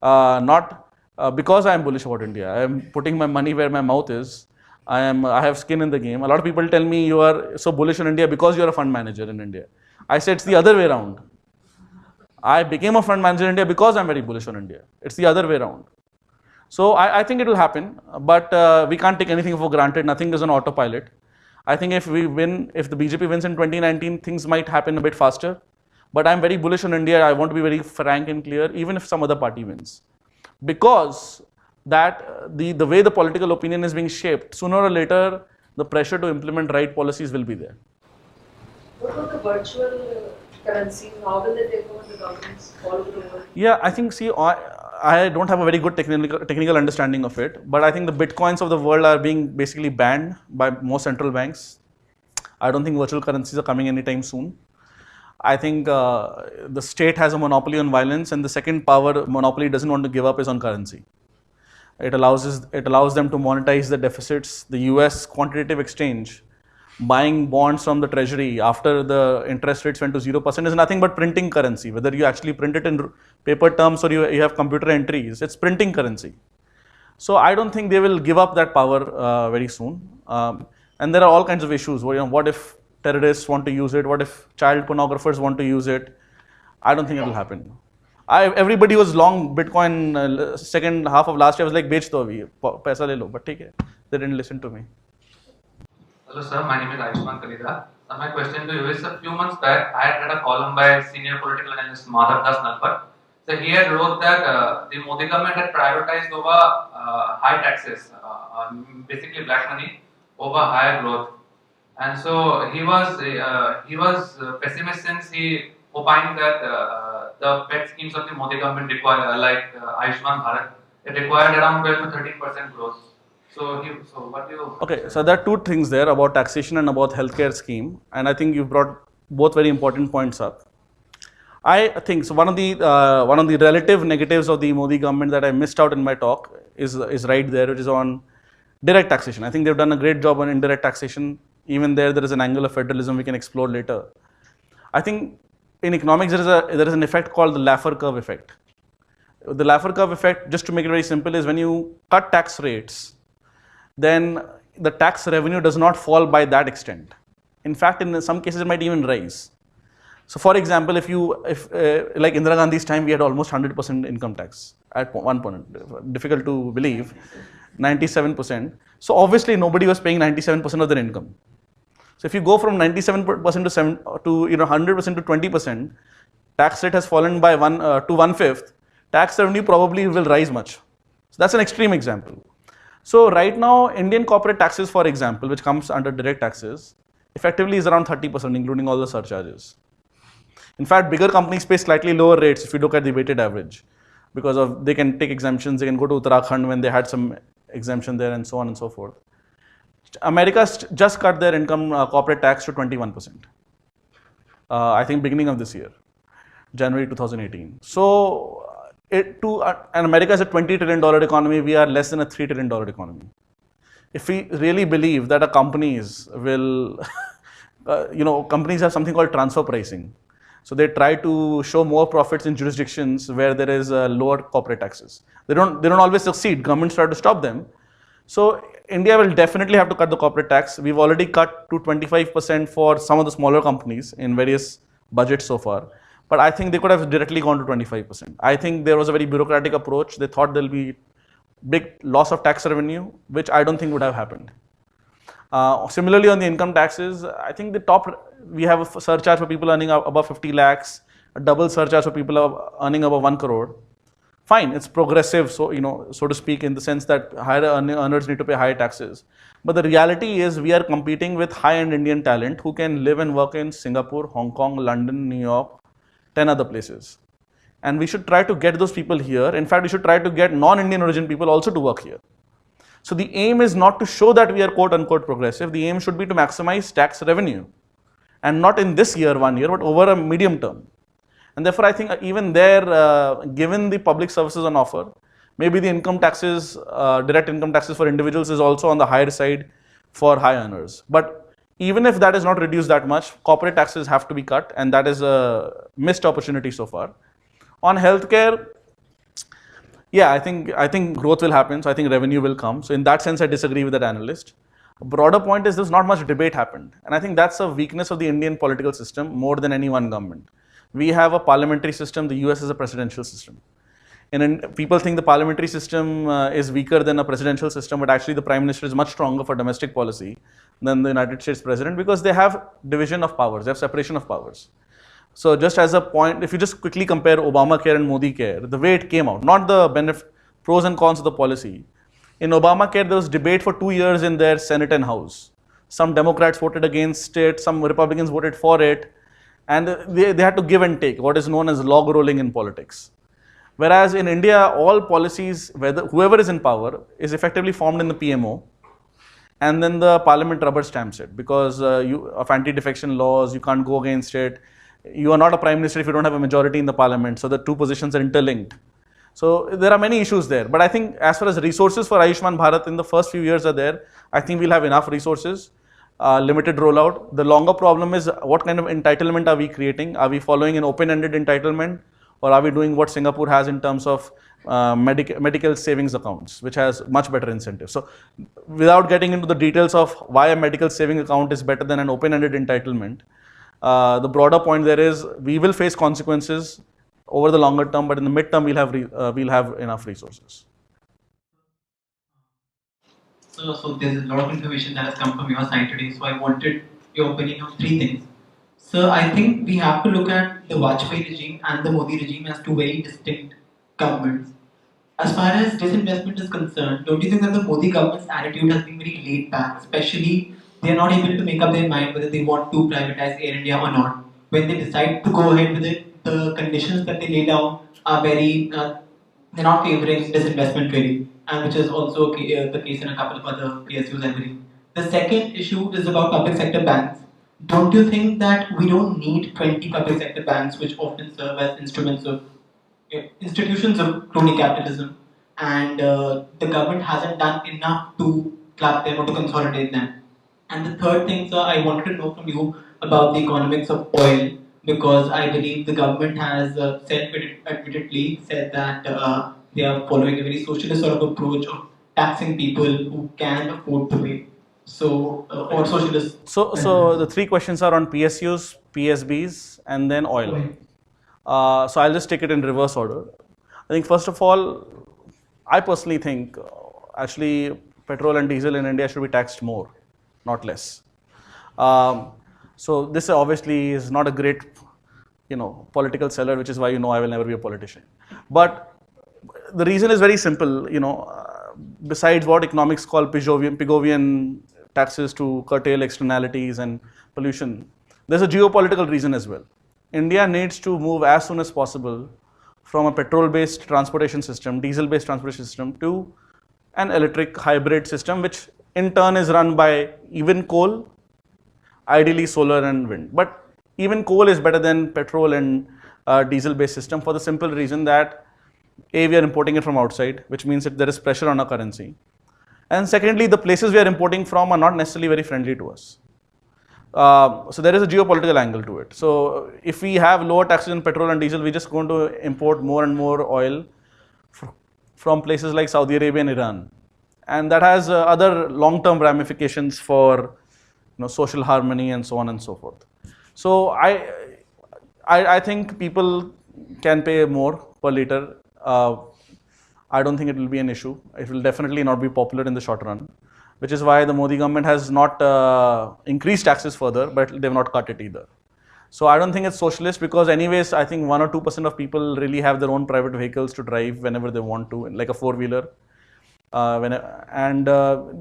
not because I am bullish about India. I am putting my money where my mouth is. I have skin in the game. A lot of people tell me you are so bullish on India because you are a fund manager in India. I say it's the other way around. I became a fund manager in India because I'm very bullish on India. It's the other way around. So I think it will happen, but we can't take anything for granted. Nothing is on autopilot. I think if we win, if the BJP wins in 2019, things might happen a bit faster. But I'm very bullish on India. I want to be very frank and clear, even if some other party wins. Because that the way the political opinion is being shaped, sooner or later, the pressure to implement right policies will be there. What about the virtual currency? How will they take over the governments all over the world? Yeah, I think, see, I don't have a very good technical understanding of it, but I think the bitcoins of the world are being basically banned by most central banks. I don't think virtual currencies are coming anytime soon. I think the state has a monopoly on violence, and the second power monopoly doesn't want to give up is on currency. It allows them to monetize the deficits. The US quantitative exchange, buying bonds from the treasury after the interest rates went to 0% is nothing but printing currency. Whether you actually print it in paper terms or you have computer entries, it's printing currency. So I don't think they will give up that power very soon. And there are all kinds of issues. What if terrorists want to use it? What if child pornographers want to use it? I don't think it will happen. Everybody was long Bitcoin second half of last year. I was like, bech do abhi, paisa le lo. But theek hai, they didn't listen to me. Hello sir, my name is Ayushman Kalida. So my question to you is, a few months back, I had read a column by senior political analyst Madhav Das Nalpat. So he had wrote that the Modi government had prioritized over high taxes, basically black money, over higher growth. And so he was pessimist since he opined that the pet schemes of the Modi government require, like Ayushman Bharat, it required around 12 to 13% growth. So what do you... Okay, so there are two things there about taxation and about healthcare scheme, and I think you've brought both very important points up. I think so. One of the relative negatives of the Modi government that I missed out in my talk is right there, which is on direct taxation. I think they've done a great job on indirect taxation. Even there is an angle of federalism we can explore later. I think in economics there is an effect called the Laffer curve effect. The Laffer curve effect, just to make it very simple, is when you cut tax rates, then the tax revenue does not fall by that extent. In fact, in some cases it might even rise. So for example, if like Indira Gandhi's time, we had almost 100% income tax at one point. Difficult to believe, 97%. So obviously nobody was paying 97% of their income. So if you go from 97% to 100% to 20%, tax rate has fallen by to 1/5. Tax revenue probably will rise much. So that's an extreme example. So right now, Indian corporate taxes, for example, which comes under direct taxes, effectively is around 30%, including all the surcharges. In fact, bigger companies pay slightly lower rates if you look at the weighted average, because they can take exemptions, they can go to Uttarakhand when they had some exemption there, and so on and so forth. America just cut their income corporate tax to 21%. I think beginning of this year, January 2018. So and America is a $20 trillion economy, we are less than a $3 trillion economy. If we really believe that companies will, companies have something called transfer pricing. So they try to show more profits in jurisdictions where there is lower corporate taxes. They don't always succeed. Governments try to stop them. So India will definitely have to cut the corporate tax. We've already cut to 25% for some of the smaller companies in various budgets so far. But I think they could have directly gone to 25%. I think there was a very bureaucratic approach. They thought there'll be big loss of tax revenue, which I don't think would have happened. Similarly, on the income taxes, I think we have a surcharge for people earning above 50 lakhs, a double surcharge for people earning above 1 crore. Fine, it's progressive, so to speak, in the sense that higher earners need to pay higher taxes. But the reality is we are competing with high-end Indian talent who can live and work in Singapore, Hong Kong, London, New York, 10 other places. And we should try to get those people here. In fact, we should try to get non-Indian origin people also to work here. So the aim is not to show that we are quote-unquote progressive. The aim should be to maximize tax revenue. And not in this year, 1 year, but over a medium term. And therefore, I think even there, given the public services on offer, maybe the income taxes, direct income taxes for individuals is also on the higher side for high earners. But even if that is not reduced that much, corporate taxes have to be cut, and that is a missed opportunity so far. On healthcare, Yeah, I think growth will happen. So I think revenue will come. So in that sense, I disagree with that analyst. A broader point is there's not much debate happened, and I think that's a weakness of the Indian political system more than any one government. We have a parliamentary system. The US is a presidential system. And people think the parliamentary system is weaker than a presidential system, but actually the prime minister is much stronger for domestic policy than the United States president because they have division of powers, they have separation of powers. So just as a point, if you just quickly compare Obamacare and Modi care, the way it came out, not the pros and cons of the policy. In Obamacare, there was debate for 2 years in their Senate and House. Some Democrats voted against it, some Republicans voted for it, and they had to give and take, what is known as log rolling in politics. Whereas in India, all policies, whoever is in power, is effectively formed in the PMO, and then the parliament rubber stamps it because of anti-defection laws, you can't go against it. You are not a prime minister if you don't have a majority in the parliament, so the two positions are interlinked. So there are many issues there, but I think as far as resources for Ayushman Bharat in the first few years are there, I think we'll have enough resources, limited rollout. The longer problem is what kind of entitlement are we creating? Are we following an open-ended entitlement? Or are we doing what Singapore has in terms of medical savings accounts, which has much better incentives? So without getting into the details of why a medical saving account is better than an open-ended entitlement, the broader point there is we will face consequences over the longer term, but in the mid-term we'll have enough resources. So there's a lot of information that has come from your side today, so I wanted your opinion on 3 things. So I think we have to look at the Vajpayee regime and the Modi regime as 2 very distinct governments. As far as disinvestment is concerned, don't you think that the Modi government's attitude has been very laid back? Especially, they are not able to make up their mind whether they want to privatize Air India or not. When they decide to go ahead with it, the conditions that they lay down are very, they're not favoring disinvestment really, and which is also the case in a couple of other PSUs, I believe. The second issue is about public sector banks. Don't you think that we don't need 20 public sector banks which often serve as institutions of crony capitalism, and the government hasn't done enough to club them or to consolidate them? And the third thing, sir, I wanted to know from you about the economics of oil, because I believe the government has self-admittedly said that they are following a very socialist sort of approach of taxing people who can afford to pay. So, or socialist. So the 3 questions are on PSUs, PSBs, and then oil. So I'll just take it in reverse order. I think first of all, I personally think actually petrol and diesel in India should be taxed more, not less. So this obviously is not a great, political seller, which is why I will never be a politician. But the reason is very simple. Besides what economics call Pigovian taxes to curtail externalities and pollution, there's a geopolitical reason as well. India needs to move as soon as possible from a petrol-based transportation system, diesel-based transportation system, to an electric hybrid system, which in turn is run by even coal, ideally solar and wind. But even coal is better than petrol and diesel-based system for the simple reason that A, we are importing it from outside, which means that there is pressure on our currency. And secondly, the places we are importing from are not necessarily very friendly to us. So there is a geopolitical angle to it. So if we have lower taxes on petrol and diesel, we're just going to import more and more oil from places like Saudi Arabia and Iran. And that has other long-term ramifications for social harmony and so on and so forth. So I think people can pay more per liter. I don't think it will be an issue. It will definitely not be popular in the short run, which is why the Modi government has not increased taxes further, but they've not cut it either. So I don't think it's socialist, because anyways, I think 1 or 2% of people really have their own private vehicles to drive whenever they want to, like a 4-wheeler.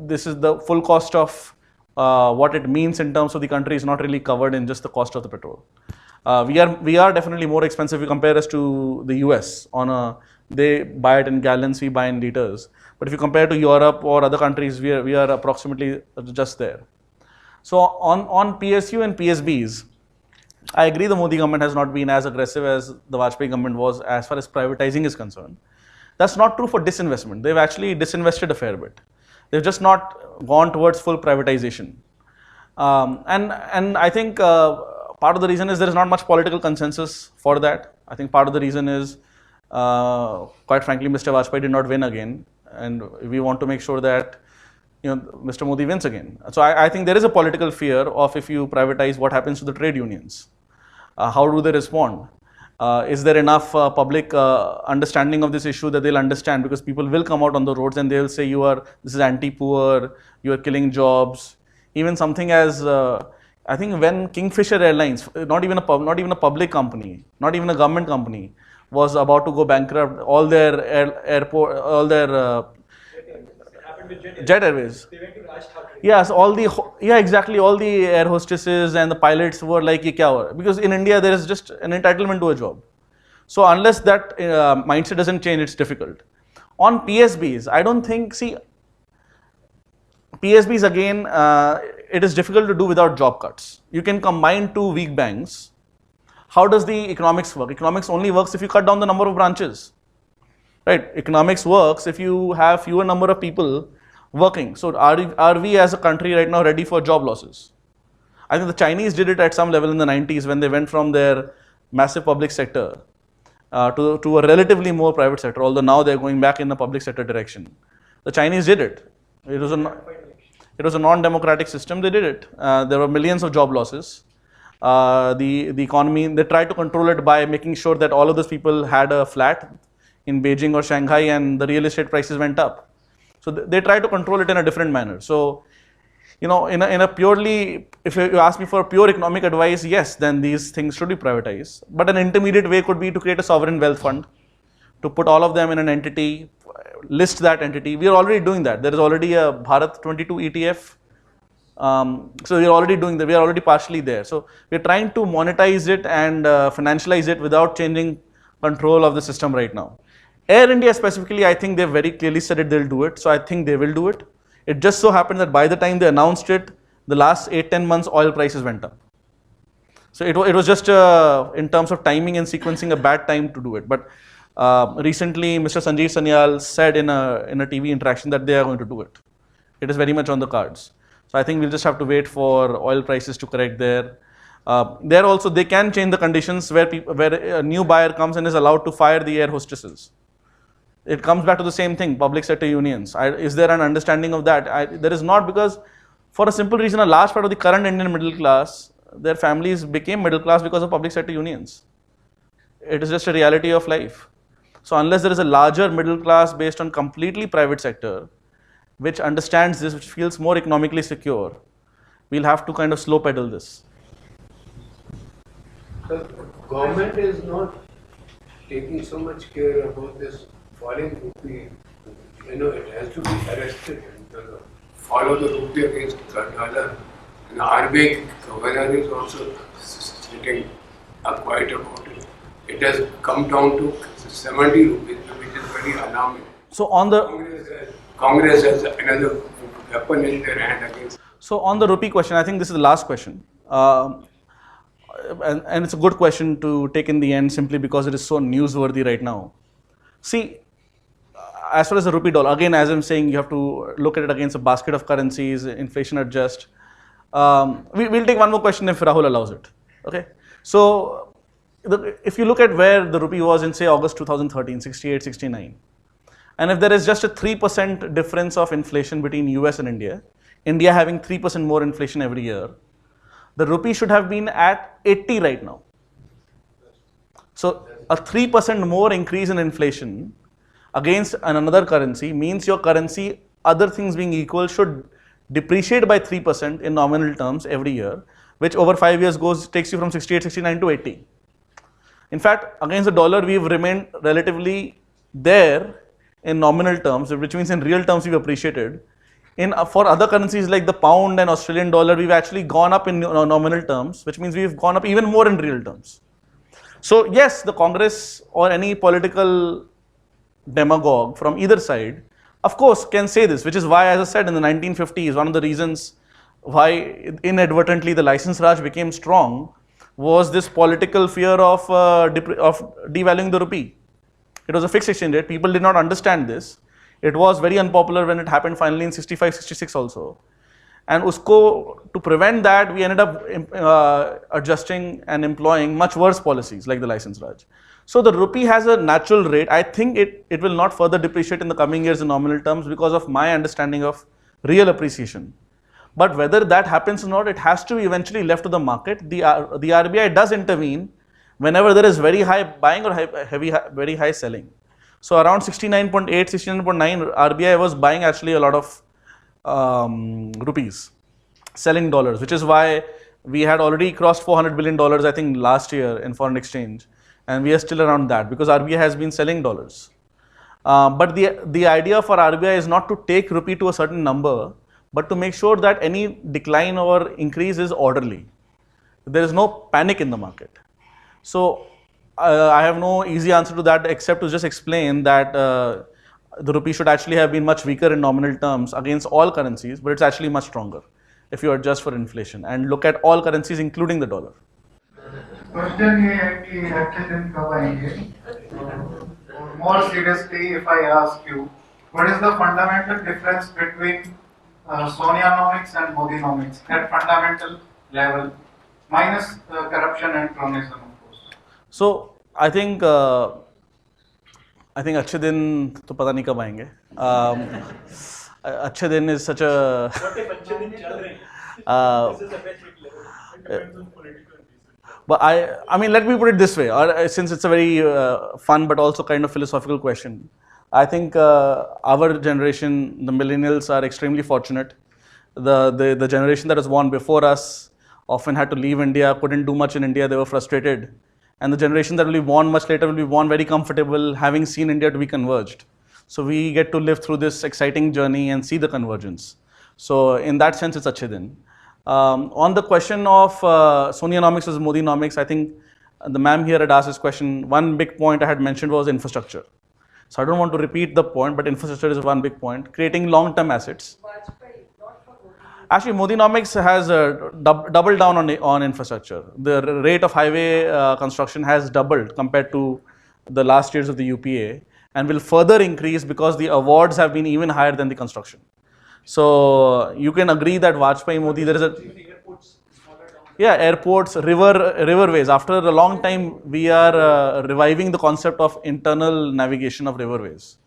This is the full cost of what it means in terms of the country is not really covered in just the cost of the petrol. We are definitely more expensive if you compare us to the US. They buy it in gallons, we buy in liters. But if you compare to Europe or other countries, we are approximately just there. So on PSU and PSBs, I agree the Modi government has not been as aggressive as the Vajpayee government was as far as privatizing is concerned. That's not true for disinvestment. They've actually disinvested a fair bit. They've just not gone towards full privatization. And I think part of the reason is there is not much political consensus for that. I think part of the reason is Quite frankly, Mr. Vajpayee did not win again, and we want to make sure that Mr. Modi wins again. So I think there is a political fear of if you privatize, what happens to the trade unions? How do they respond? Is there enough public understanding of this issue that they'll understand? Because people will come out on the roads and they'll say this is anti-poor, you are killing jobs. Even something as I think when Kingfisher Airlines, not even a public company, not even a government company, was about to go bankrupt, all their Jet Airways. They went to Raj Thakre. Yes, exactly. All the air hostesses and the pilots were like, "Ye kya hua raha?" Because in India there is just an entitlement to a job. So unless that mindset doesn't change, it's difficult. On PSBs, I don't think. See, PSBs again, it is difficult to do without job cuts. You can combine two weak banks. How does the economics work? Economics only works if you cut down the number of branches. Right, economics works if you have fewer number of people working. So are we as a country right now ready for job losses? I think the Chinese did it at some level in the 90s when they went from their massive public sector to a relatively more private sector, although now they're going back in the public sector direction. The Chinese did it. It was a non-democratic system, they did it. There were millions of job losses. The economy, they tried to control it by making sure that all of those people had a flat in Beijing or Shanghai and the real estate prices went up. So they try to control it in a different manner. So, in a purely, if you ask me for pure economic advice, yes, then these things should be privatized. But an intermediate way could be to create a sovereign wealth fund, to put all of them in an entity, list that entity. We are already doing that. There is already a Bharat 22 ETF. So we are already doing that. We are already partially there. So we are trying to monetize it and financialize it without changing control of the system right now. Air India specifically, I think they've very clearly said it, they'll do it. So I think they will do it. It just so happened that by the time they announced it, the last 8-10 months oil prices went up. So it was just in terms of timing and sequencing a bad time to do it. But recently Mr. Sanjeev Sanyal said in a TV interaction that they are going to do it. It is very much on the cards. So I think we'll just have to wait for oil prices to correct there. There also they can change the conditions where a new buyer comes and is allowed to fire the air hostesses. It comes back to the same thing, public sector unions. Is there an understanding of that? There is not, because for a simple reason, a large part of the current Indian middle class, their families became middle class because of public sector unions. It is just a reality of life. So unless there is a larger middle class based on completely private sector, which understands this, which feels more economically secure, we'll have to kind of slow pedal this. The government is not taking so much care about this falling rupee. It has to be arrested and follow the rupee against the dollar. And the RBI governor is also sitting up quite about it. It has come down to 70 rupees, which is very alarming. So on the Congress has another weapon in their hand against. So on the rupee question, I think this is the last question. And it's a good question to take in the end simply because it is so newsworthy right now. See, as far as the rupee dollar, again, as I'm saying, you have to look at it against a basket of currencies, inflation adjust. We'll take one more question if Rahul allows it. Okay. So if you look at where the rupee was in say August 2013, 68, 69, and if there is just a 3% difference of inflation between US and India having 3% more inflation every year, the rupee should have been at 80 right now. So a 3% more increase in inflation against another currency means your currency, other things being equal, should depreciate by 3% in nominal terms every year, which over 5 years takes you from 68, 69 to 80. In fact, against the dollar, we've remained relatively there in nominal terms, which means in real terms we've appreciated. For other currencies like the pound and Australian dollar, we've actually gone up in nominal terms, which means we've gone up even more in real terms. So yes, the Congress or any political demagogue from either side, of course, can say this, which is why, as I said, in the 1950s, one of the reasons why inadvertently the license Raj became strong was this political fear of devaluing the rupee. It was a fixed exchange rate. People did not understand this. It was very unpopular when it happened finally in 65, 66 also. And to prevent that, we ended up adjusting and employing much worse policies like the license Raj. So the rupee has a natural rate. I think it will not further depreciate in the coming years in nominal terms because of my understanding of real appreciation. But whether that happens or not, it has to be eventually left to the market. The RBI does intervene whenever there is very high buying or very high selling. So around 69.8, 69.9, RBI was buying actually a lot of rupees, selling dollars, which is why we had already crossed $400 billion, I think, last year in foreign exchange. And we are still around that because RBI has been selling dollars. But the idea for RBI is not to take rupee to a certain number, but to make sure that any decline or increase is orderly. There is no panic in the market. So I have no easy answer to that except to just explain that the rupee should actually have been much weaker in nominal terms against all currencies, but it's actually much stronger if you adjust for inflation and look at all currencies including the dollar. Question ये है कि अच्छे दिन कब आएंगे? More seriously, if I ask you, what is the fundamental difference between Sonianomics and Modinomics at fundamental level, minus corruption and cronyism, of course? So I think अच्छे दिन तो पता नहीं कब आएंगे. अच्छे दिन is such a but I mean, let me put it this way, since it's a very fun but also kind of philosophical question. I think our generation, the millennials, are extremely fortunate. The generation that was born before us often had to leave India, couldn't do much in India, they were frustrated. And the generation that will be born much later will be born very comfortable, having seen India to be converged. So we get to live through this exciting journey and see the convergence. So in that sense, it's achhe din. On the question of Sonianomics versus Modinomics, I think the ma'am here had asked this question. One big point I had mentioned was infrastructure. So I don't want to repeat the point, but infrastructure is one big point. Creating long-term assets. Actually, Modinomics has doubled down on infrastructure. The rate of highway construction has doubled compared to the last years of the UPA and will further increase because the awards have been even higher than the construction. So you can agree that Vajpayee Modi, there is a airports, riverways. After a long time, we are reviving the concept of internal navigation of riverways,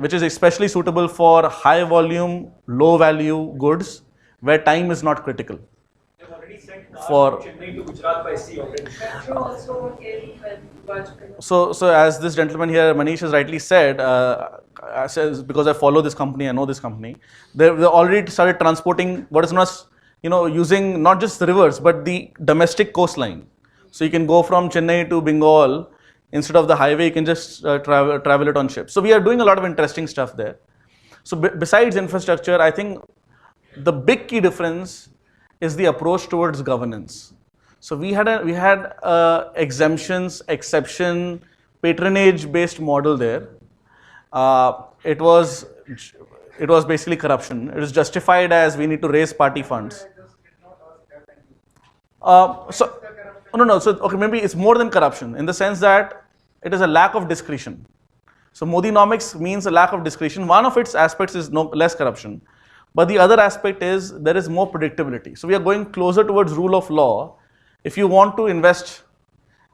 which is especially suitable for high volume, low value goods where time is not critical. For so as this gentleman here, Manish, has rightly said, because I follow this company, I know this company, they already started transporting what is known as, using not just the rivers, but the domestic coastline. So you can go from Chennai to Bengal, instead of the highway, you can just travel it on ships. So we are doing a lot of interesting stuff there. So besides infrastructure, I think the big key difference is the approach towards governance. So we had exemptions, exception, patronage-based model there. It was basically corruption. It was justified as we need to raise party funds. So okay, maybe it's more than corruption in the sense that it is a lack of discretion. So Modinomics means a lack of discretion. One of its aspects is less corruption, but the other aspect is there is more predictability. So we are going closer towards rule of law. If you want to invest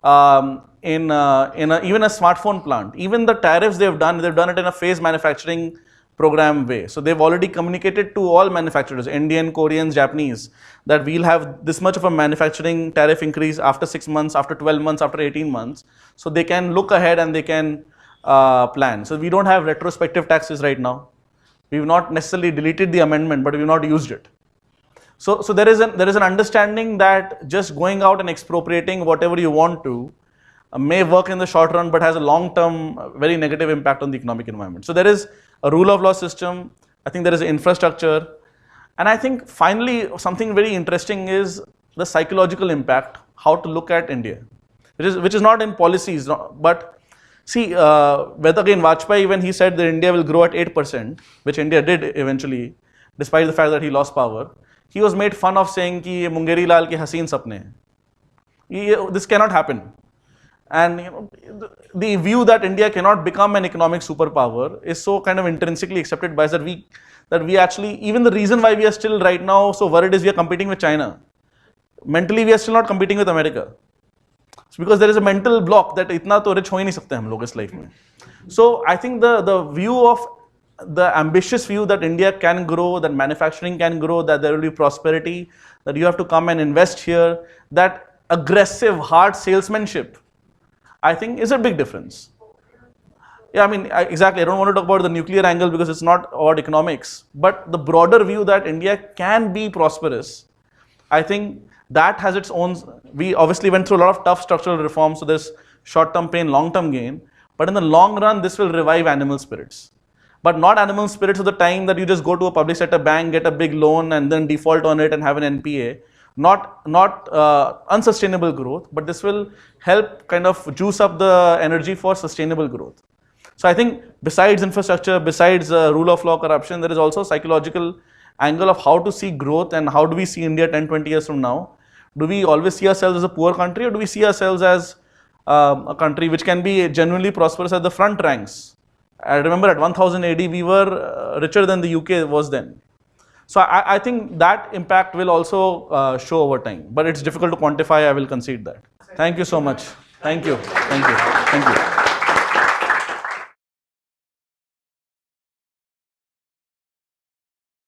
in even a smartphone plant, even the tariffs they've done it in a phased manufacturing program way. So they've already communicated to all manufacturers, Indian, Koreans, Japanese, that we'll have this much of a manufacturing tariff increase after 6 months, after 12 months, after 18 months. So they can look ahead and they can plan. So we don't have retrospective taxes right now. We've not necessarily deleted the amendment, but we've not used it. So there is an understanding that just going out and expropriating whatever you want to may work in the short run, but has a long-term, very negative impact on the economic environment. So there is a rule of law system. I think there is infrastructure. And I think finally, something very interesting is the psychological impact, how to look at India, which is not in policies, but see, whether again Vajpayee, when he said that India will grow at 8%, which India did eventually, despite the fact that he lost power, he was made fun of saying कि ये मुंगेरी लाल के हसीन सपने हैं. This cannot happen. And the view that India cannot become an economic superpower is so kind of intrinsically accepted by us that we actually, even the reason why we are still right now so worried is we are competing with China. Mentally, we are still not competing with America. because there is a mental block that इतना तो rich हो ही नहीं सकते हम लोग इस life में. So I think the view of the ambitious view that India can grow, that manufacturing can grow, that there will be prosperity, that you have to come and invest here, that aggressive, hard salesmanship, I think is a big difference. Yeah, I mean, exactly. I don't want to talk about the nuclear angle because it's not about economics, but the broader view that India can be prosperous, I think that has its own. We obviously went through a lot of tough structural reforms, so there's short-term pain, long-term gain, but in the long run, this will revive animal spirits. But not animal spirits of the time that you just go to a public sector bank, get a big loan and then default on it and have an NPA. Not unsustainable growth, but this will help kind of juice up the energy for sustainable growth. So I think besides infrastructure, besides rule of law, corruption, there is also a psychological angle of how to see growth and how do we see India 10, 20 years from now. Do we always see ourselves as a poor country, or do we see ourselves as a country which can be genuinely prosperous at the front ranks? I remember at 1000 AD we were richer than the UK was then. So I think that impact will also show over time, but it's difficult to quantify. I will concede that. Thank you so much. Thank you. Thank you. Thank you.